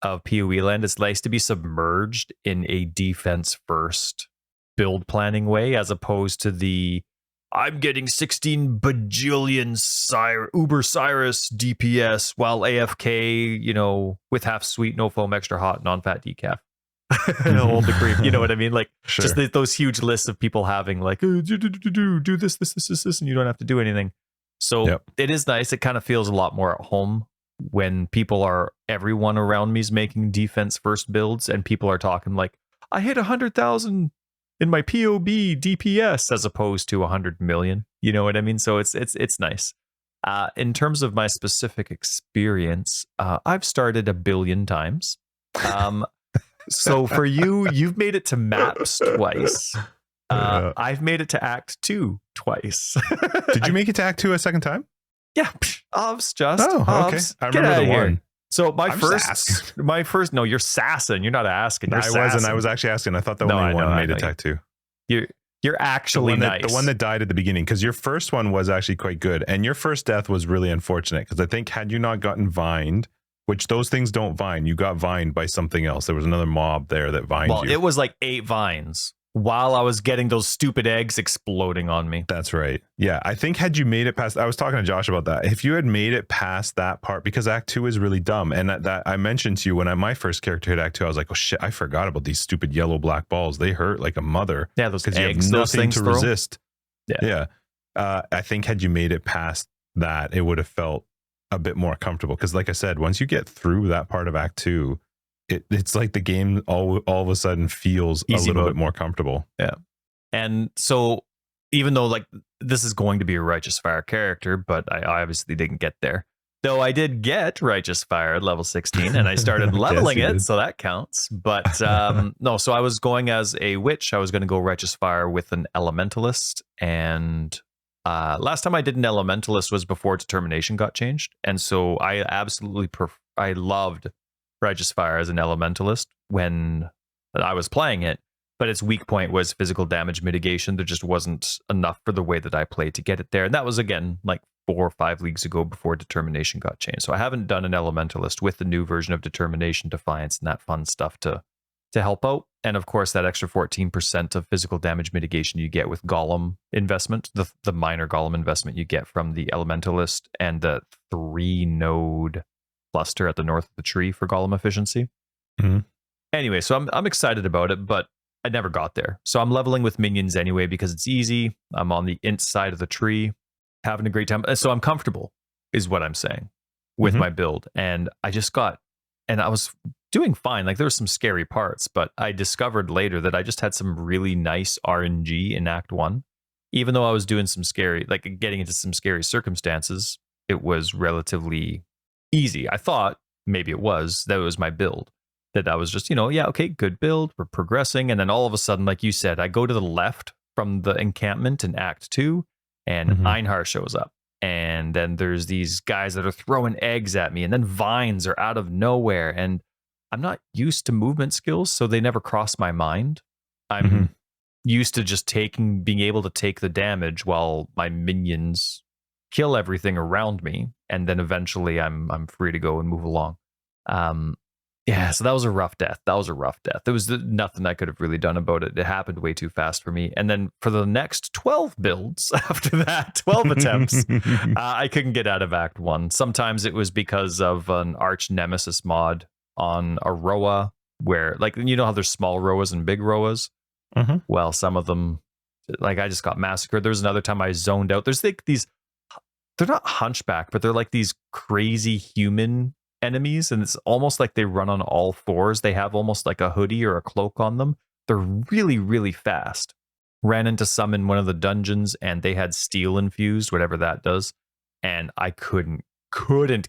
of PoE land. It's nice to be submerged in a defense first build planning way, as opposed to the I'm getting 16 bajillion Uber Cyrus DPS while AFK, with half sweet, no foam, extra hot, non-fat decaf. Hold the cream, you know what I mean? Like, just those huge lists of people having like, do this, and you don't have to do anything. So it is nice. It kind of feels a lot more at home when everyone around me is making defense first builds, and people are talking like, I hit 100,000 in my POB DPS as opposed to 100 million. You know what I mean? So it's nice. In terms of my specific experience, I've started 1 billion times. So for you've made it to maps twice. I've made it to Act 2 twice. Did you make it to Act 2 a second time? Yeah, Ovs. Okay. I remember the one. So my first, no, you're sassing. You're not asking. You're sassing. I was actually asking. I thought the only one made it to Act 2. You're actually nice. The one that died at the beginning, because your first one was actually quite good, and your first death was really unfortunate, because I think had you not gotten vined, which those things don't vine, you got vined by something else. There was another mob there that vined you. Well, it was like 8 vines while I was getting those stupid eggs exploding on me. That's right. Yeah, I think had you made it past, I was talking to Josh about that. If you had made it past that part, because Act 2 is really dumb. And that I mentioned to you when my first character hit Act 2, I was like, oh shit, I forgot about these stupid yellow black balls. They hurt like a mother. Yeah, those eggs, you have nothing to resist. Yeah. I think had you made it past that, it would have felt a bit more comfortable. Because like I said, once you get through that part of Act 2, it's like the game all of a sudden feels easy, a little bit more comfortable. Yeah. And so even though like this is going to be a Righteous Fire character, but I obviously didn't get there. Though I did get Righteous Fire at level 16 and I started leveling it, so that counts. But no, so I was going as a witch. I was going to go Righteous Fire with an elementalist. And last time I did an elementalist was before Determination got changed. And so I absolutely I loved Righteous Fire as an elementalist when I was playing it, but its weak point was physical damage mitigation. There just wasn't enough for the way that I played to get it there. And that was, again, like 4 or 5 leagues ago before Determination got changed. So I haven't done an Elementalist with the new version of Determination, Defiance, and that fun stuff to help out. And of course, that extra 14% of physical damage mitigation you get with Golem investment, the minor Golem investment you get from the Elementalist and the 3-node cluster at the north of the tree for Golem efficiency. Mm-hmm. Anyway, so I'm excited about it, but I never got there. So I'm leveling with minions anyway because it's easy. I'm on the int side of the tree, having a great time. So I'm comfortable, is what I'm saying, with my build. And I was doing fine. Like there were some scary parts, but I discovered later that I just had some really nice RNG in Act 1. Even though I was doing some scary, like getting into some scary circumstances, it was relatively easy. I thought maybe it was my build. That I was just, okay, good build, we're progressing. And then all of a sudden, like you said, I go to the left from the encampment in Act 2, and Einhar shows up. And then there's these guys that are throwing eggs at me, and then vines are out of nowhere. And I'm not used to movement skills, so they never cross my mind. I'm used to just being able to take the damage while my minions kill everything around me. And then eventually I'm free to go and move along. Yeah, so that was a rough death. There was nothing I could have really done about it. It happened way too fast for me. And then for the next 12 builds after that, 12 attempts, I couldn't get out of Act 1. Sometimes it was because of an arch nemesis mod on a Roa, where, like, how there's small Roas and big Roas? Well, some of them, like, I just got massacred. There's another time I zoned out. There's like these, they're not hunchback, but they're like these crazy human enemies, and it's almost like they run on all fours. They have almost like a hoodie or a cloak on them. They're really, really fast. Ran into some in one of the dungeons, and they had steel infused, whatever that does, and I couldn't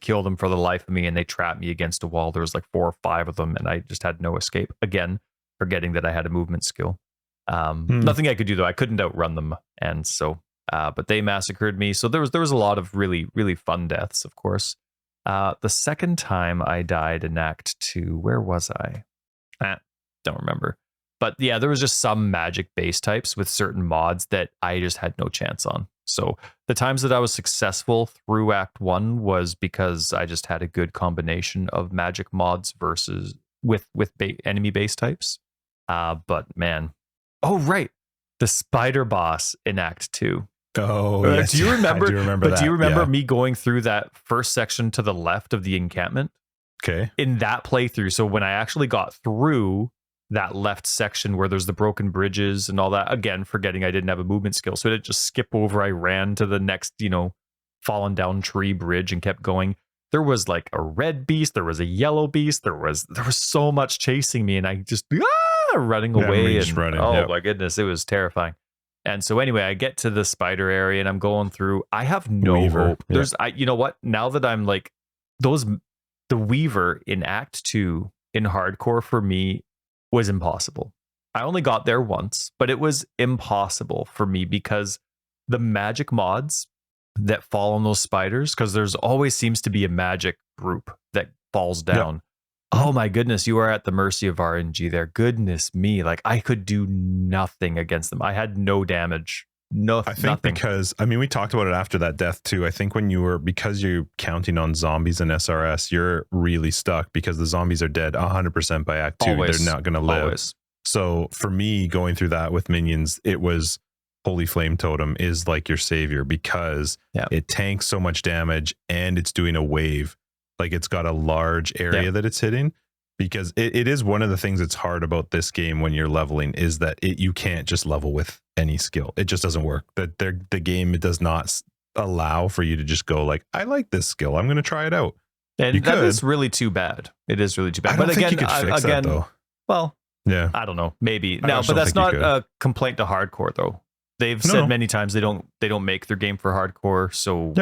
kill them for the life of me, and they trapped me against a wall. There was like 4 or 5 of them, and I just had no escape. Again, forgetting that I had a movement skill. Nothing I could do, though. I couldn't outrun them, and so but they massacred me. So there was a lot of really, really fun deaths, of course. The second time I died in Act 2, where was I? Don't remember. But yeah, there was just some magic base types with certain mods that I just had no chance on. So the times that I was successful through Act 1 was because I just had a good combination of magic mods versus with enemy base types. But man, right, the spider boss in Act 2. Oh, yes. Do you remember? I do remember that. Do you remember me going through that first section to the left of the encampment? Okay. In that playthrough, so when I actually got through that left section where there's the broken bridges and all that, again, forgetting I didn't have a movement skill, so I didn't just skip over. I ran to the next, fallen down tree bridge and kept going. There was like a red beast, there was a yellow beast, there was so much chasing me, and I just running away and running, my goodness, it was terrifying. And so anyway, I get to the spider area and I'm going through. I have no hope. There's, you know what? Now that I'm like, the Weaver in Act 2 in hardcore for me was impossible. I only got there once, but it was impossible for me because the magic mods that fall on those spiders, because there's always seems to be a magic group that falls down. Yep. Oh my goodness, you are at the mercy of RNG there. Goodness me. Like I could do nothing against them. I had no damage. I think nothing. Because, we talked about it after that death too. I think because you're counting on zombies and SRS, you're really stuck because the zombies are dead 100% by Act 2. Always. They're not going to live. Always. So for me, going through that with minions, it was Holy Flame Totem is like your savior because it tanks so much damage and it's doing a wave. Like it's got a large area that it's hitting, because it is one of the things that's hard about this game when you're leveling is that you can't just level with any skill. It just doesn't work. The game, it does not allow for you to just go like, I like this skill, I'm going to try it out. And that is really too bad. It is really too bad. I don't think you could fix that though. Well, yeah, I don't know. Maybe no, but that's not a complaint to hardcore though. They've said many times they don't make their game for hardcore. So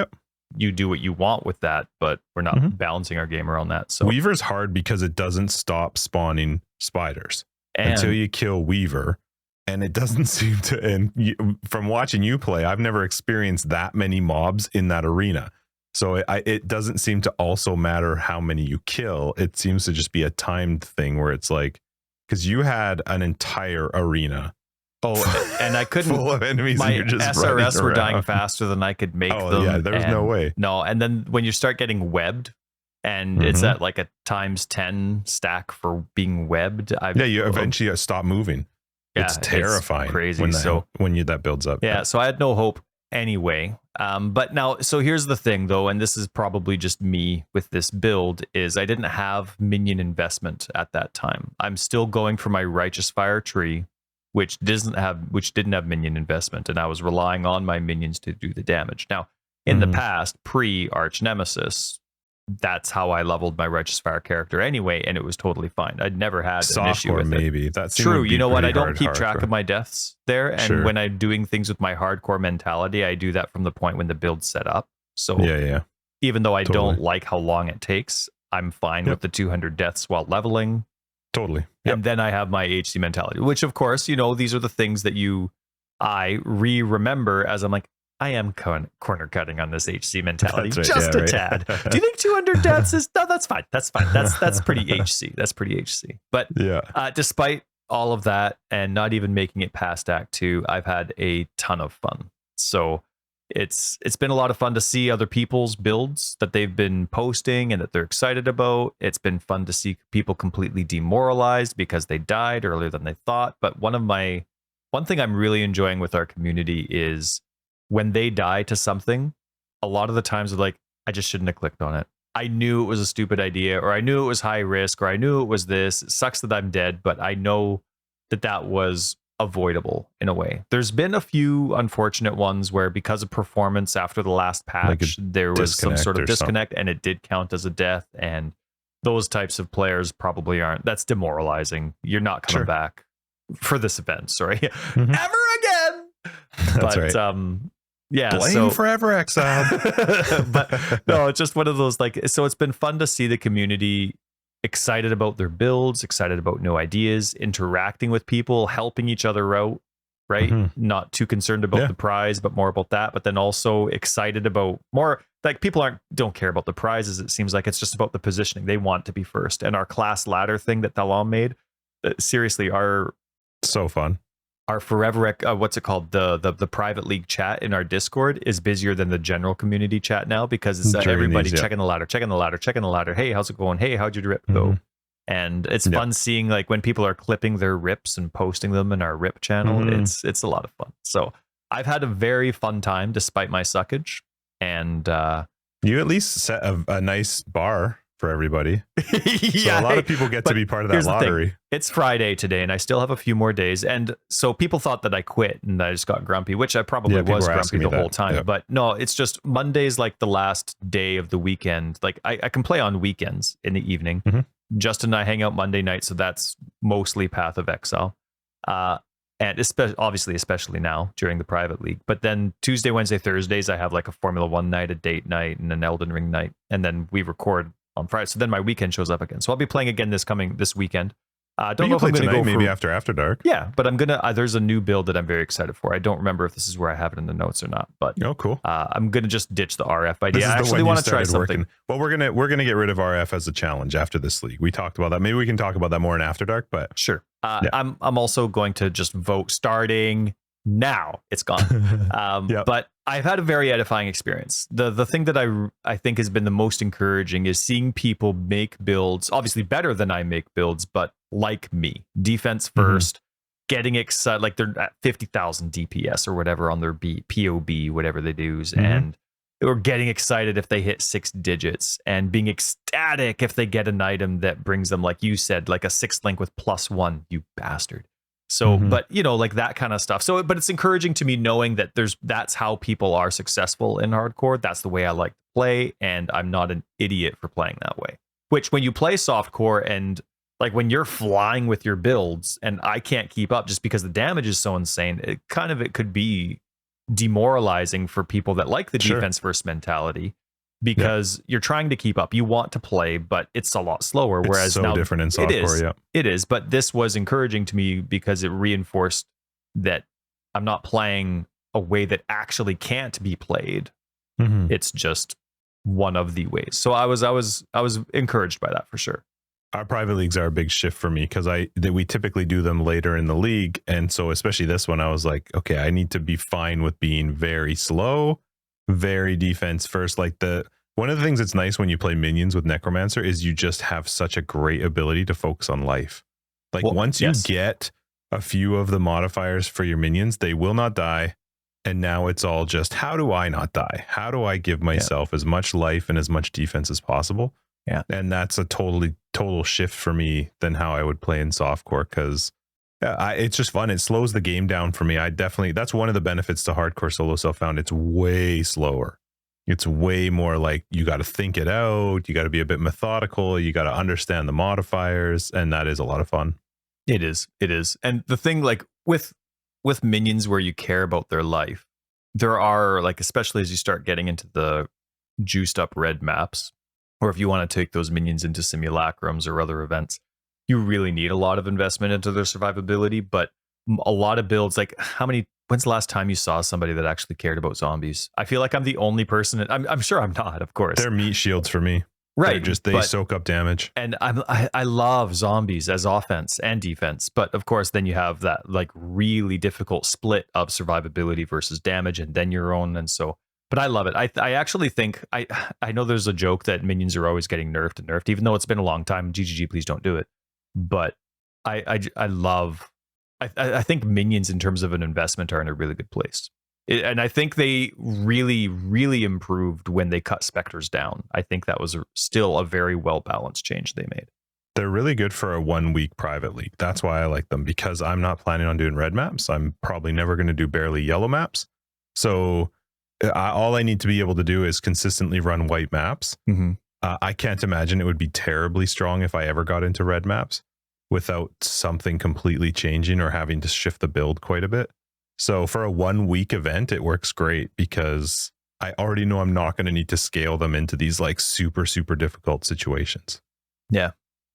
you do what you want with that, but we're not balancing our game around that. So Weaver's hard because it doesn't stop spawning spiders until you kill Weaver, and it doesn't seem to. And from watching you play, I've never experienced that many mobs in that arena. So it doesn't seem to also matter how many you kill. It seems to just be a timed thing where it's like, because you had an entire arena Oh, and I couldn't. Full of enemies, My and you're just SRS were dying around. faster than I could make Oh them. yeah, there was no way. No, and then when you start getting webbed, and it's at like a ×10 stack for being webbed. You eventually stop moving. Yeah, it's terrifying. It's crazy. When that builds up. Yeah, so I had no hope anyway. But now, so here's the thing though, and this is probably just me with this build, is I didn't have minion investment at that time. I'm still going for my Righteous Fire tree, which didn't have minion investment, and I was relying on my minions to do the damage. Now, in the past, pre-Arch Nemesis, that's how I leveled my Righteous Fire character anyway, and it was totally fine. I'd never had an issue with maybe. That's true. You know what? I don't keep track of my deaths there, and when I'm doing things with my hardcore mentality, I do that from the point when the build's set up. So even though I don't like how long it takes, I'm fine with the 200 deaths while leveling. Totally. And then I have my HC mentality, which of course, these are the things that I remember as I'm like, I am corner cutting on this HC mentality, just a tad. Do you think 200 deaths is, no, that's fine. That's fine. That's pretty HC. That's pretty HC. But despite all of that and not even making it past Act 2, I've had a ton of fun. So it's been a lot of fun to see other people's builds that they've been posting and that they're excited about. It's been fun to see people completely demoralized because they died earlier than they thought. But one thing I'm really enjoying with our community is when they die to something, a lot of the times they're like, I just shouldn't have clicked on it. I knew it was a stupid idea, or I knew it was high risk, or I knew it was this. It sucks that I'm dead, but I know that was avoidable in a way. There's been a few unfortunate ones where because of performance after the last patch, there was some sort of disconnect and it did count as a death. And those types of players probably aren't. That's demoralizing. You're not coming back for this event. Sorry. Ever again. That's right. Yeah. Blame Forever Exiled. But no, it's just one of those so it's been fun to see the community excited about their builds, excited about new ideas, interacting with people, helping each other out, right? Not too concerned about the prize, but more about that. But then also excited about more, people don't care about the prizes. It seems like it's just about the positioning. They want to be first. And our class ladder thing that Talon made, seriously, so fun. Our Forever, what's it called? The private league chat in our Discord is busier than the general community chat now because it's everybody checking the ladder. Hey, how's it going? Hey, how'd your rip go? And it's fun seeing when people are clipping their rips and posting them in our rip channel. It's a lot of fun. So I've had a very fun time despite my suckage. And you at least set a nice bar for everybody. So a lot of people get to be part of that lottery. It's Friday today and I still have a few more days, and so people thought that I quit and I just got grumpy, which I probably was grumpy the whole time. But no, it's just Monday's the last day of the weekend. I can play on weekends in the evening. Justin and I hang out Monday night, so that's mostly Path of Exile, and especially now during the private league. But then Tuesday, Wednesday, Thursdays I have a Formula 1 night, a date night, and an Elden Ring night, and then we record on Friday. So then my weekend shows up again. So I'll be playing again this weekend. Don't know if I'm going to go maybe after dark. Yeah, but I'm gonna. There's a new build that I'm very excited for. I don't remember if this is where I have it in the notes or not. But cool. I'm gonna just ditch the RF idea. I actually want to try something. Well, we're gonna get rid of RF as a challenge after this league. We talked about that. Maybe we can talk about that more in After Dark. But sure. I'm also going to just vote starting now. It's gone. But I've had a very edifying experience. The thing that I think has been the most encouraging is seeing people make builds, obviously better than I make builds, but like me, defense first, getting excited, they're at 50,000 DPS or whatever on their PoB, whatever they do, and or getting excited if they hit 6 digits and being ecstatic if they get an item that brings them, like you said, a 6th link with +1, you bastard. So, but that kind of stuff. So, but it's encouraging to me knowing that that's how people are successful in hardcore. That's the way I like to play. And I'm not an idiot for playing that way, which when you play softcore and when you're flying with your builds and I can't keep up just because the damage is so insane, it could be demoralizing for people that like the defense first mentality. Because you're trying to keep up, you want to play, but it's a lot slower. Whereas so now different in softcore, it is. But this was encouraging to me because it reinforced that I'm not playing a way that actually can't be played. It's just one of the ways. So I was encouraged by that for sure. Our private leagues are a big shift for me because we typically do them later in the league, and so especially this one, I was like, okay, I need to be fine with being very slow, very defense first. Like one of the things that's nice when you play minions with Necromancer is you just have such a great ability to focus on life. Like once you get a few of the modifiers for your minions, they will not die. And now it's all just, how do I not die? How do I give myself as much life and as much defense as possible? Yeah. And that's a total shift for me than how I would play in softcore, because it's just fun. It slows the game down for me. That's one of the benefits to hardcore solo self-found. It's way slower. It's way more like you got to think it out. You got to be a bit methodical. You got to understand the modifiers. And that is a lot of fun. It is. And the thing, like with minions where you care about their life, there are, like, especially as you start getting into the juiced up red maps, or if you want to take those minions into simulacrums or other events, you really need a lot of investment into their survivability. But a lot of builds, like when's the last time you saw somebody that actually cared about zombies? I feel like I'm the only person. I'm sure I'm not, of course. They're meat shields for me. Right. They soak up damage. And I love zombies as offense and defense. But of course, then you have that like really difficult split of survivability versus damage, and then your own. And so, but I love it. I actually think, I know there's a joke that minions are always getting nerfed, even though it's been a long time. GGG, please don't do it. But I think minions in terms of an investment are in a really good place. And I think they really, really improved when they cut specters down. I think that was still a very well-balanced change they made. They're really good for a 1 week private league. That's why I like them, because I'm not planning on doing red maps. I'm probably never going to do barely yellow maps. So all I need to be able to do is consistently run white maps. Mm-hmm. I can't imagine it would be terribly strong if I ever got into red maps without something completely changing or having to shift the build quite a bit. So for a 1 week event, it works great because I already know I'm not going to need to scale them into these like super, super difficult situations. Yeah.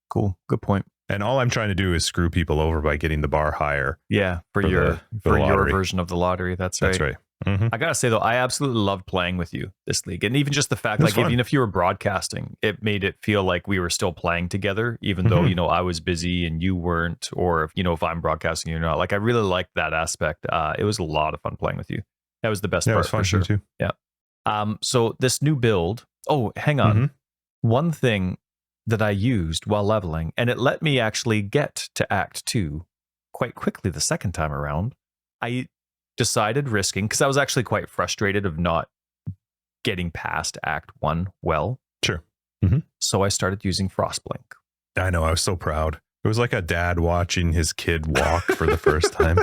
Cool. Good point. And all I'm trying to do is screw people over by getting the bar higher. Yeah. For your version of the lottery. That's right. That's right. Mm-hmm. I gotta say though, I absolutely loved playing with you this league, and even just the fact, like, even if you were broadcasting, it made it feel like we were still playing together, even though I was busy and you weren't, or if I'm broadcasting, you're not. Like, I really liked that aspect. It was a lot of fun playing with you. That was the best part, for sure. Too. Yeah. So this new build. Oh, hang on. Mm-hmm. One thing that I used while leveling, and it let me actually get to Act 2 quite quickly the second time around. I decided risking, because I was actually quite frustrated of not getting past Act 1 well. Sure. Mm-hmm. So I started using Frostblink. I know, I was so proud. It was like a dad watching his kid walk for the first time.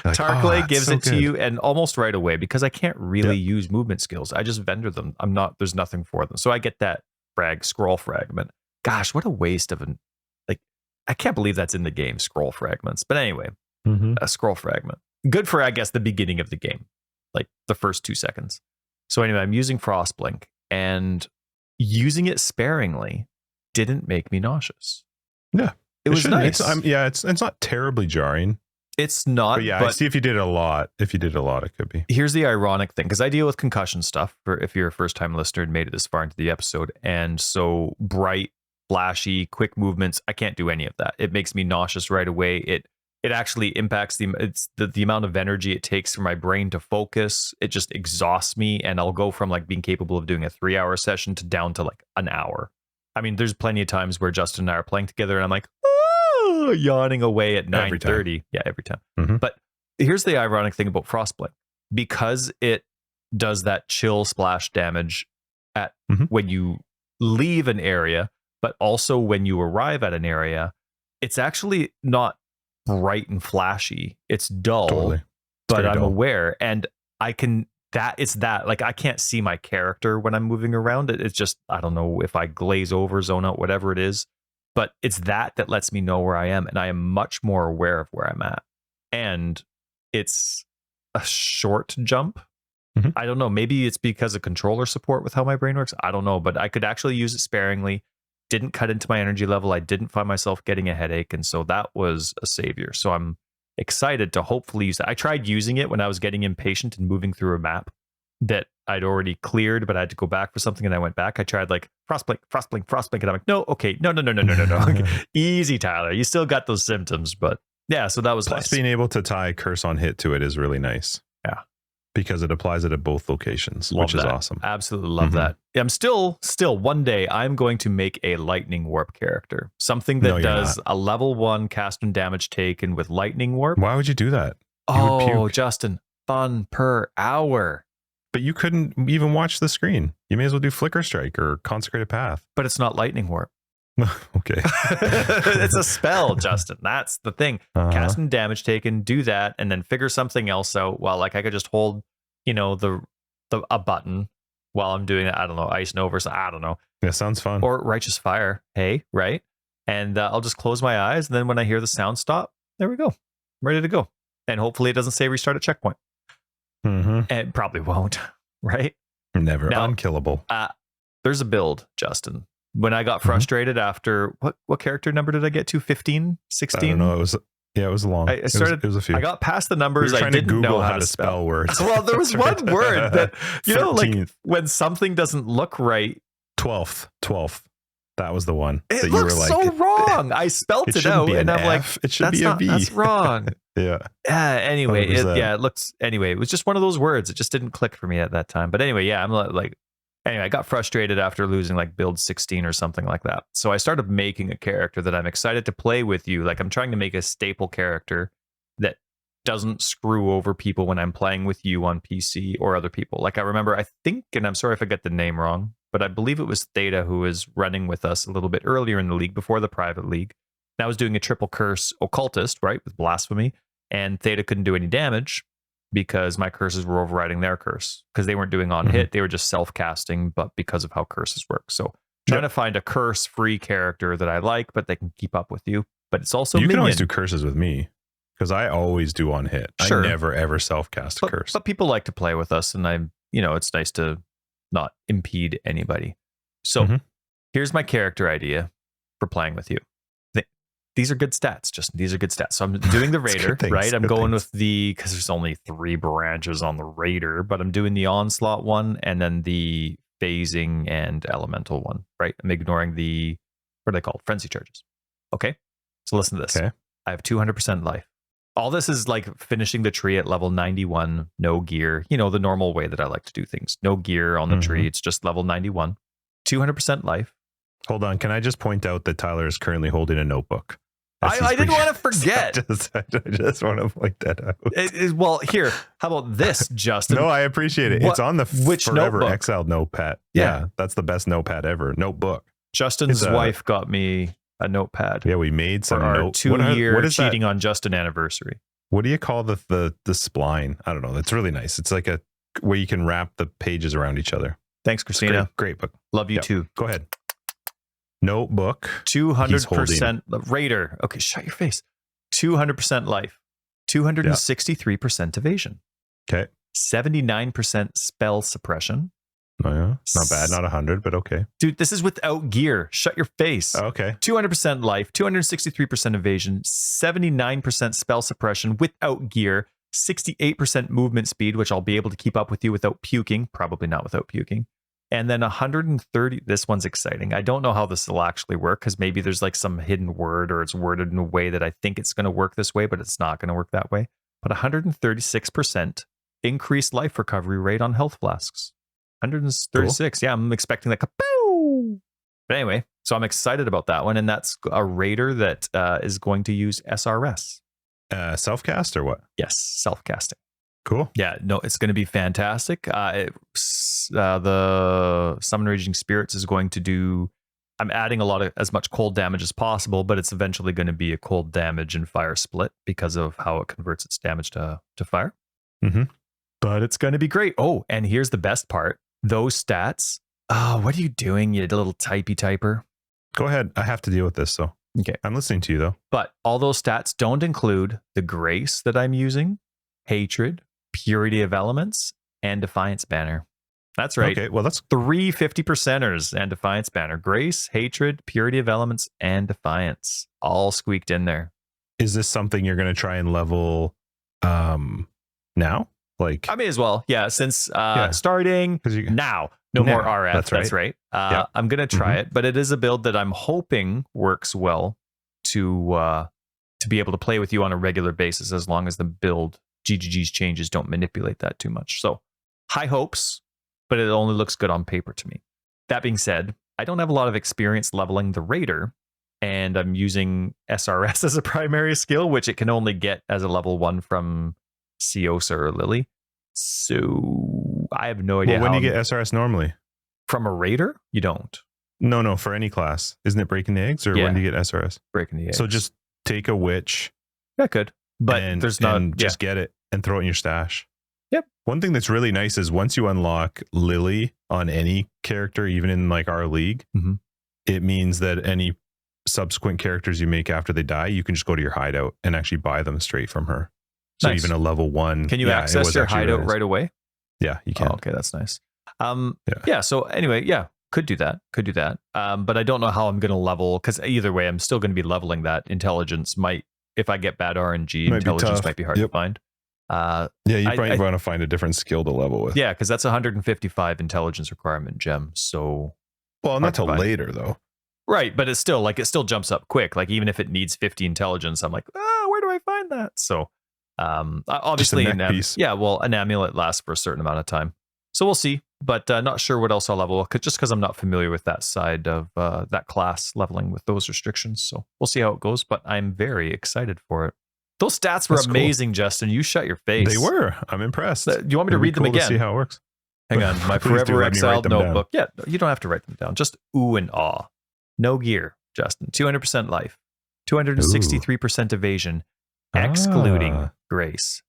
Like, Tarkley gives it to you, and almost right away, because I can't really use movement skills. I just vendor them. There's nothing for them. So I get that scroll fragment. Gosh, what a waste of I can't believe that's in the game, scroll fragments. But anyway, a scroll fragment. Good for, I guess, the beginning of the game, like the first 2 seconds. So anyway, I'm using Frostblink, and using it sparingly didn't make me nauseous. Yeah. It was nice. It's not terribly jarring. It's not. But I see if you did a lot. If you did a lot, it could be. Here's the ironic thing, because I deal with concussion stuff, for if you're a first-time listener and made it this far into the episode. And so bright, flashy, quick movements, I can't do any of that. It makes me nauseous right away. It actually impacts the amount of energy it takes for my brain to focus. It just exhausts me, and I'll go from like being capable of doing a 3-hour session to down to like an hour. I mean, there's plenty of times where Justin and I are playing together, and I'm like, yawning away at 9:30. Yeah, every time. Mm-hmm. But here's the ironic thing about Frostblink. Because it does that chill splash damage at when you leave an area, but also when you arrive at an area, it's actually not bright and flashy. It's dull, totally. But I'm aware, and I can. It's that like I can't see my character when I'm moving around. It's just, I don't know if I glaze over, zone out, whatever it is. But it's that lets me know where I am, and I am much more aware of where I'm at. And it's a short jump. Mm-hmm. I don't know. Maybe it's because of controller support with how my brain works. I don't know, but I could actually use it sparingly. Didn't cut into my energy level. I didn't find myself getting a headache. And so that was a savior. So I'm excited to hopefully use it. I tried using it when I was getting impatient and moving through a map that I'd already cleared, but I had to go back for something, and I went back. I tried like frostblink, and I'm like, no, okay, no. Okay, easy, Tyler. You still got those symptoms, but yeah. So that was Plus nice. being able to tie curse on hit to it is really nice. Yeah. Because it applies it at both locations, Love which is that. awesome. Absolutely love that. I'm still one day I'm going to make a lightning warp character. Something that does a level 1 cast and damage taken with lightning warp. Why would you do that? Oh, Justin, fun per hour. But you couldn't even watch the screen. You may as well do Flicker Strike or Consecrated Path. But it's not lightning warp. Okay. It's a spell, Justin. That's the thing. Cast and damage taken, do that, and then figure something else out. Well, like I could just hold, a button while I'm doing it. I don't know, Ice Nova, so I don't know. Yeah, sounds fun. Or Righteous Fire. Hey, right? And I'll just close my eyes, and then when I hear the sound stop, there we go. I'm ready to go. And hopefully it doesn't say restart at checkpoint. And it probably won't, right? Never. Now, unkillable. There's a build, Justin. When I got frustrated after what character number did I get to? 15, 16? I don't know. It was long. I started. It was a few. I got past the numbers. We were I didn't to Google know how to spell words. Well, there was one word that like 13th. when something doesn't look right. 12th. That was the one. It that looks you were like, so wrong. I spelt it out, and I'm like, it should be a V. That's wrong. Yeah. Anyway, it was just one of those words. It just didn't click for me at that time. But anyway, yeah, I'm like, anyway, I got frustrated after losing like build 16 or something like that. So I started making a character that I'm excited to play with you. Like I'm trying to make a staple character that doesn't screw over people when I'm playing with you on PC or other people. Like I remember, I think, and I'm sorry if I get the name wrong, but I believe it was Theta who was running with us a little bit earlier in the league before the private league. And I was doing a triple curse occultist, right, with blasphemy. And Theta couldn't do any damage because my curses were overriding their curse because they weren't doing on hit. They were just self-casting, but because of how curses work. So trying to find a curse-free character that I like, but they can keep up with you. But it's also you can always do curses with me because I always do on hit. Sure. I never ever self-cast a curse. But people like to play with us, and it's nice to not impede anybody. So here's my character idea for playing with you. These are good stats, Justin. These are good stats. So I'm doing the Raider, right? I'm going with because there's only 3 branches on the Raider, but I'm doing the Onslaught one and then the Phasing and Elemental one, right? I'm ignoring the, what are they called? Frenzy charges. Okay. So listen to this. Okay. I have 200% life. All this is like finishing the tree at level 91, no gear, the normal way that I like to do things. No gear on the tree. It's just level 91, 200% life. Hold on. Can I just point out that Tyler is currently holding a notebook? I didn't want to forget. I just want to point that out. Well, here, how about this, Justin? No, I appreciate it. It's on the Forever notebook? Exiled notepad. Yeah, that's the best notepad ever. Notebook. Justin's wife got me a notepad. Yeah, we made some our 2-year cheating on Justin anniversary. What do you call the spline? I don't know. It's really nice. It's like a where you can wrap the pages around each other. Thanks, Christina. Great book. Love you too. Go ahead. Notebook. 200% Raider. Okay, shut your face. 200% life. 263% evasion. Okay. 79% spell suppression. Oh yeah, not bad. Not 100, but okay. Dude, this is without gear. Shut your face. Okay. 200% life. 263% evasion. 79% spell suppression without gear. 68% movement speed, which I'll be able to keep up with you without puking. Probably not without puking. And then 130, this one's exciting. I don't know how this will actually work because maybe there's like some hidden word or it's worded in a way that I think it's going to work this way, but it's not going to work that way. But 136% increased life recovery rate on health flasks. 136. Cool. Yeah, I'm expecting like a boo. But anyway, so I'm excited about that one. And that's a Raider that is going to use SRS. Self-cast or what? Yes, self-casting. Cool. Yeah, no, it's going to be fantastic. The Summon Raging Spirits is going to do, I'm adding as much cold damage as possible, but it's eventually going to be a cold damage and fire split because of how it converts its damage to fire. But it's going to be great. Oh, and here's the best part. Those stats. Oh, what are you doing, you little typer? Go ahead. I have to deal with this, so. Okay. I'm listening to you, though. But all those stats don't include the Grace that I'm using, Hatred, Purity of Elements, and Defiance Banner. That's right. Okay, well, that's 3 50%ers and Defiance Banner. Grace, Hatred, Purity of Elements, and Defiance. All squeaked in there. Is this something you're going to try and level now? Like, I may as well. Yeah, since Yeah. starting 'cause you- now, no more Now, RF. that's right. Yeah. I'm going to try it, but it is a build that I'm hoping works well to be able to play with you on a regular basis, as long as the build GGG's changes don't manipulate that too much. So high hopes, but it only looks good on paper to me. That being said, I don't have a lot of experience leveling the Raider, and I'm using SRS as a primary skill, which it can only get as a level 1 from Ciosa or Lily. So I have no idea. Well, when do you get SRS normally? From a Raider? You don't. No, for any class. Isn't it breaking the eggs, or when do you get SRS? Breaking the eggs. So just take a witch. That could, but there's not. And just get it and throw it in your stash. Yep. One thing that's really nice is once you unlock Lily on any character, even in like our league, it means that any subsequent characters you make after they die, you can just go to your hideout and actually buy them straight from her. So Nice. even a level 1. Can you access your hideout right away? Yeah, you can. Oh, okay, that's nice. Yeah. So anyway, could do that. But I don't know how I'm going to level, because either way, I'm still going to be leveling that. Intelligence might, if I get bad RNG, intelligence might be hard to find. Yeah, you probably want to find a different skill to level with. Yeah, because that's 155 intelligence requirement gem. So, well, not till later though. Right, but it's still jumps up quick. Like even if it needs 50 intelligence, I'm like, where do I find that? So, obviously, an amulet lasts for a certain amount of time. So we'll see, but not sure what else I'll level, just because I'm not familiar with that side of that class leveling with those restrictions. So we'll see how it goes, but I'm very excited for it. Those stats were amazing, cool. Justin. You shut your face. They were. I'm impressed. Do you want me to read them again? To see how it works. Hang on. My Forever Exiled notebook. Down. Yeah, you don't have to write them down. Just ooh and awe. No gear, Justin. 200% life. 263% evasion, excluding grace.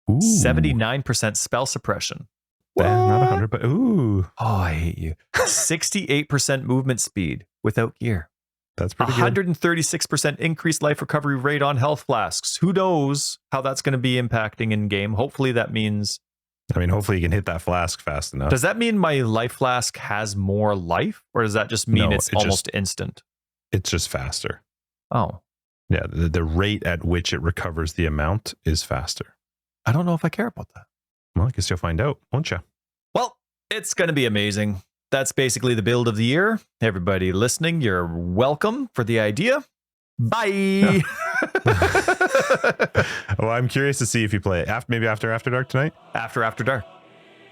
79% spell suppression. Not 100, but ooh. Oh, I hate you. 68% movement speed without gear. That's pretty good. 136% increased life recovery rate on health flasks. Who knows how that's going to be impacting in game? Hopefully that means... hopefully you can hit that flask fast enough. Does that mean my life flask has more life? Or does that just mean it's almost instant? It's just faster. Oh. Yeah, the rate at which it recovers the amount is faster. I don't know if I care about that. Well, I guess you'll find out, won't you? Well, it's going to be amazing. That's basically the build of the year. Everybody listening, you're welcome for the idea. Bye. Well, I'm curious to see if you play it maybe after Dark tonight. After Dark.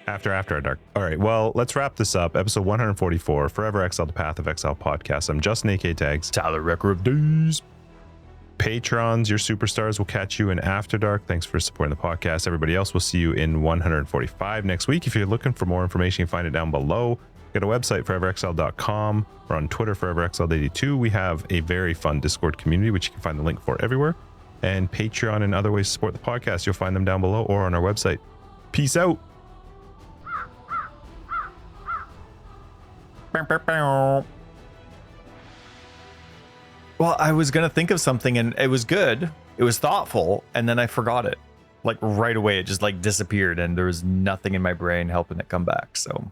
After Dark. All right. Well, let's wrap this up. Episode 144, Forever Exiled, the Path of Exile podcast. I'm Justin, AK Tags. Tyler, Wrecker of Days. Patrons, your superstars, will catch you in After Dark. Thanks for supporting the podcast. Everybody else, we'll see you in 145 next week. If you're looking for more information, you can find it down below. Get a website, foreverexiled.com. We're on Twitter, foreverexiled82. We have a very fun Discord community, which you can find the link for everywhere. And Patreon and other ways to support the podcast. You'll find them down below or on our website. Peace out. Well, I was going to think of something and it was good. It was thoughtful. And then I forgot it. Like right away, it just like disappeared and there was nothing in my brain helping it come back. So.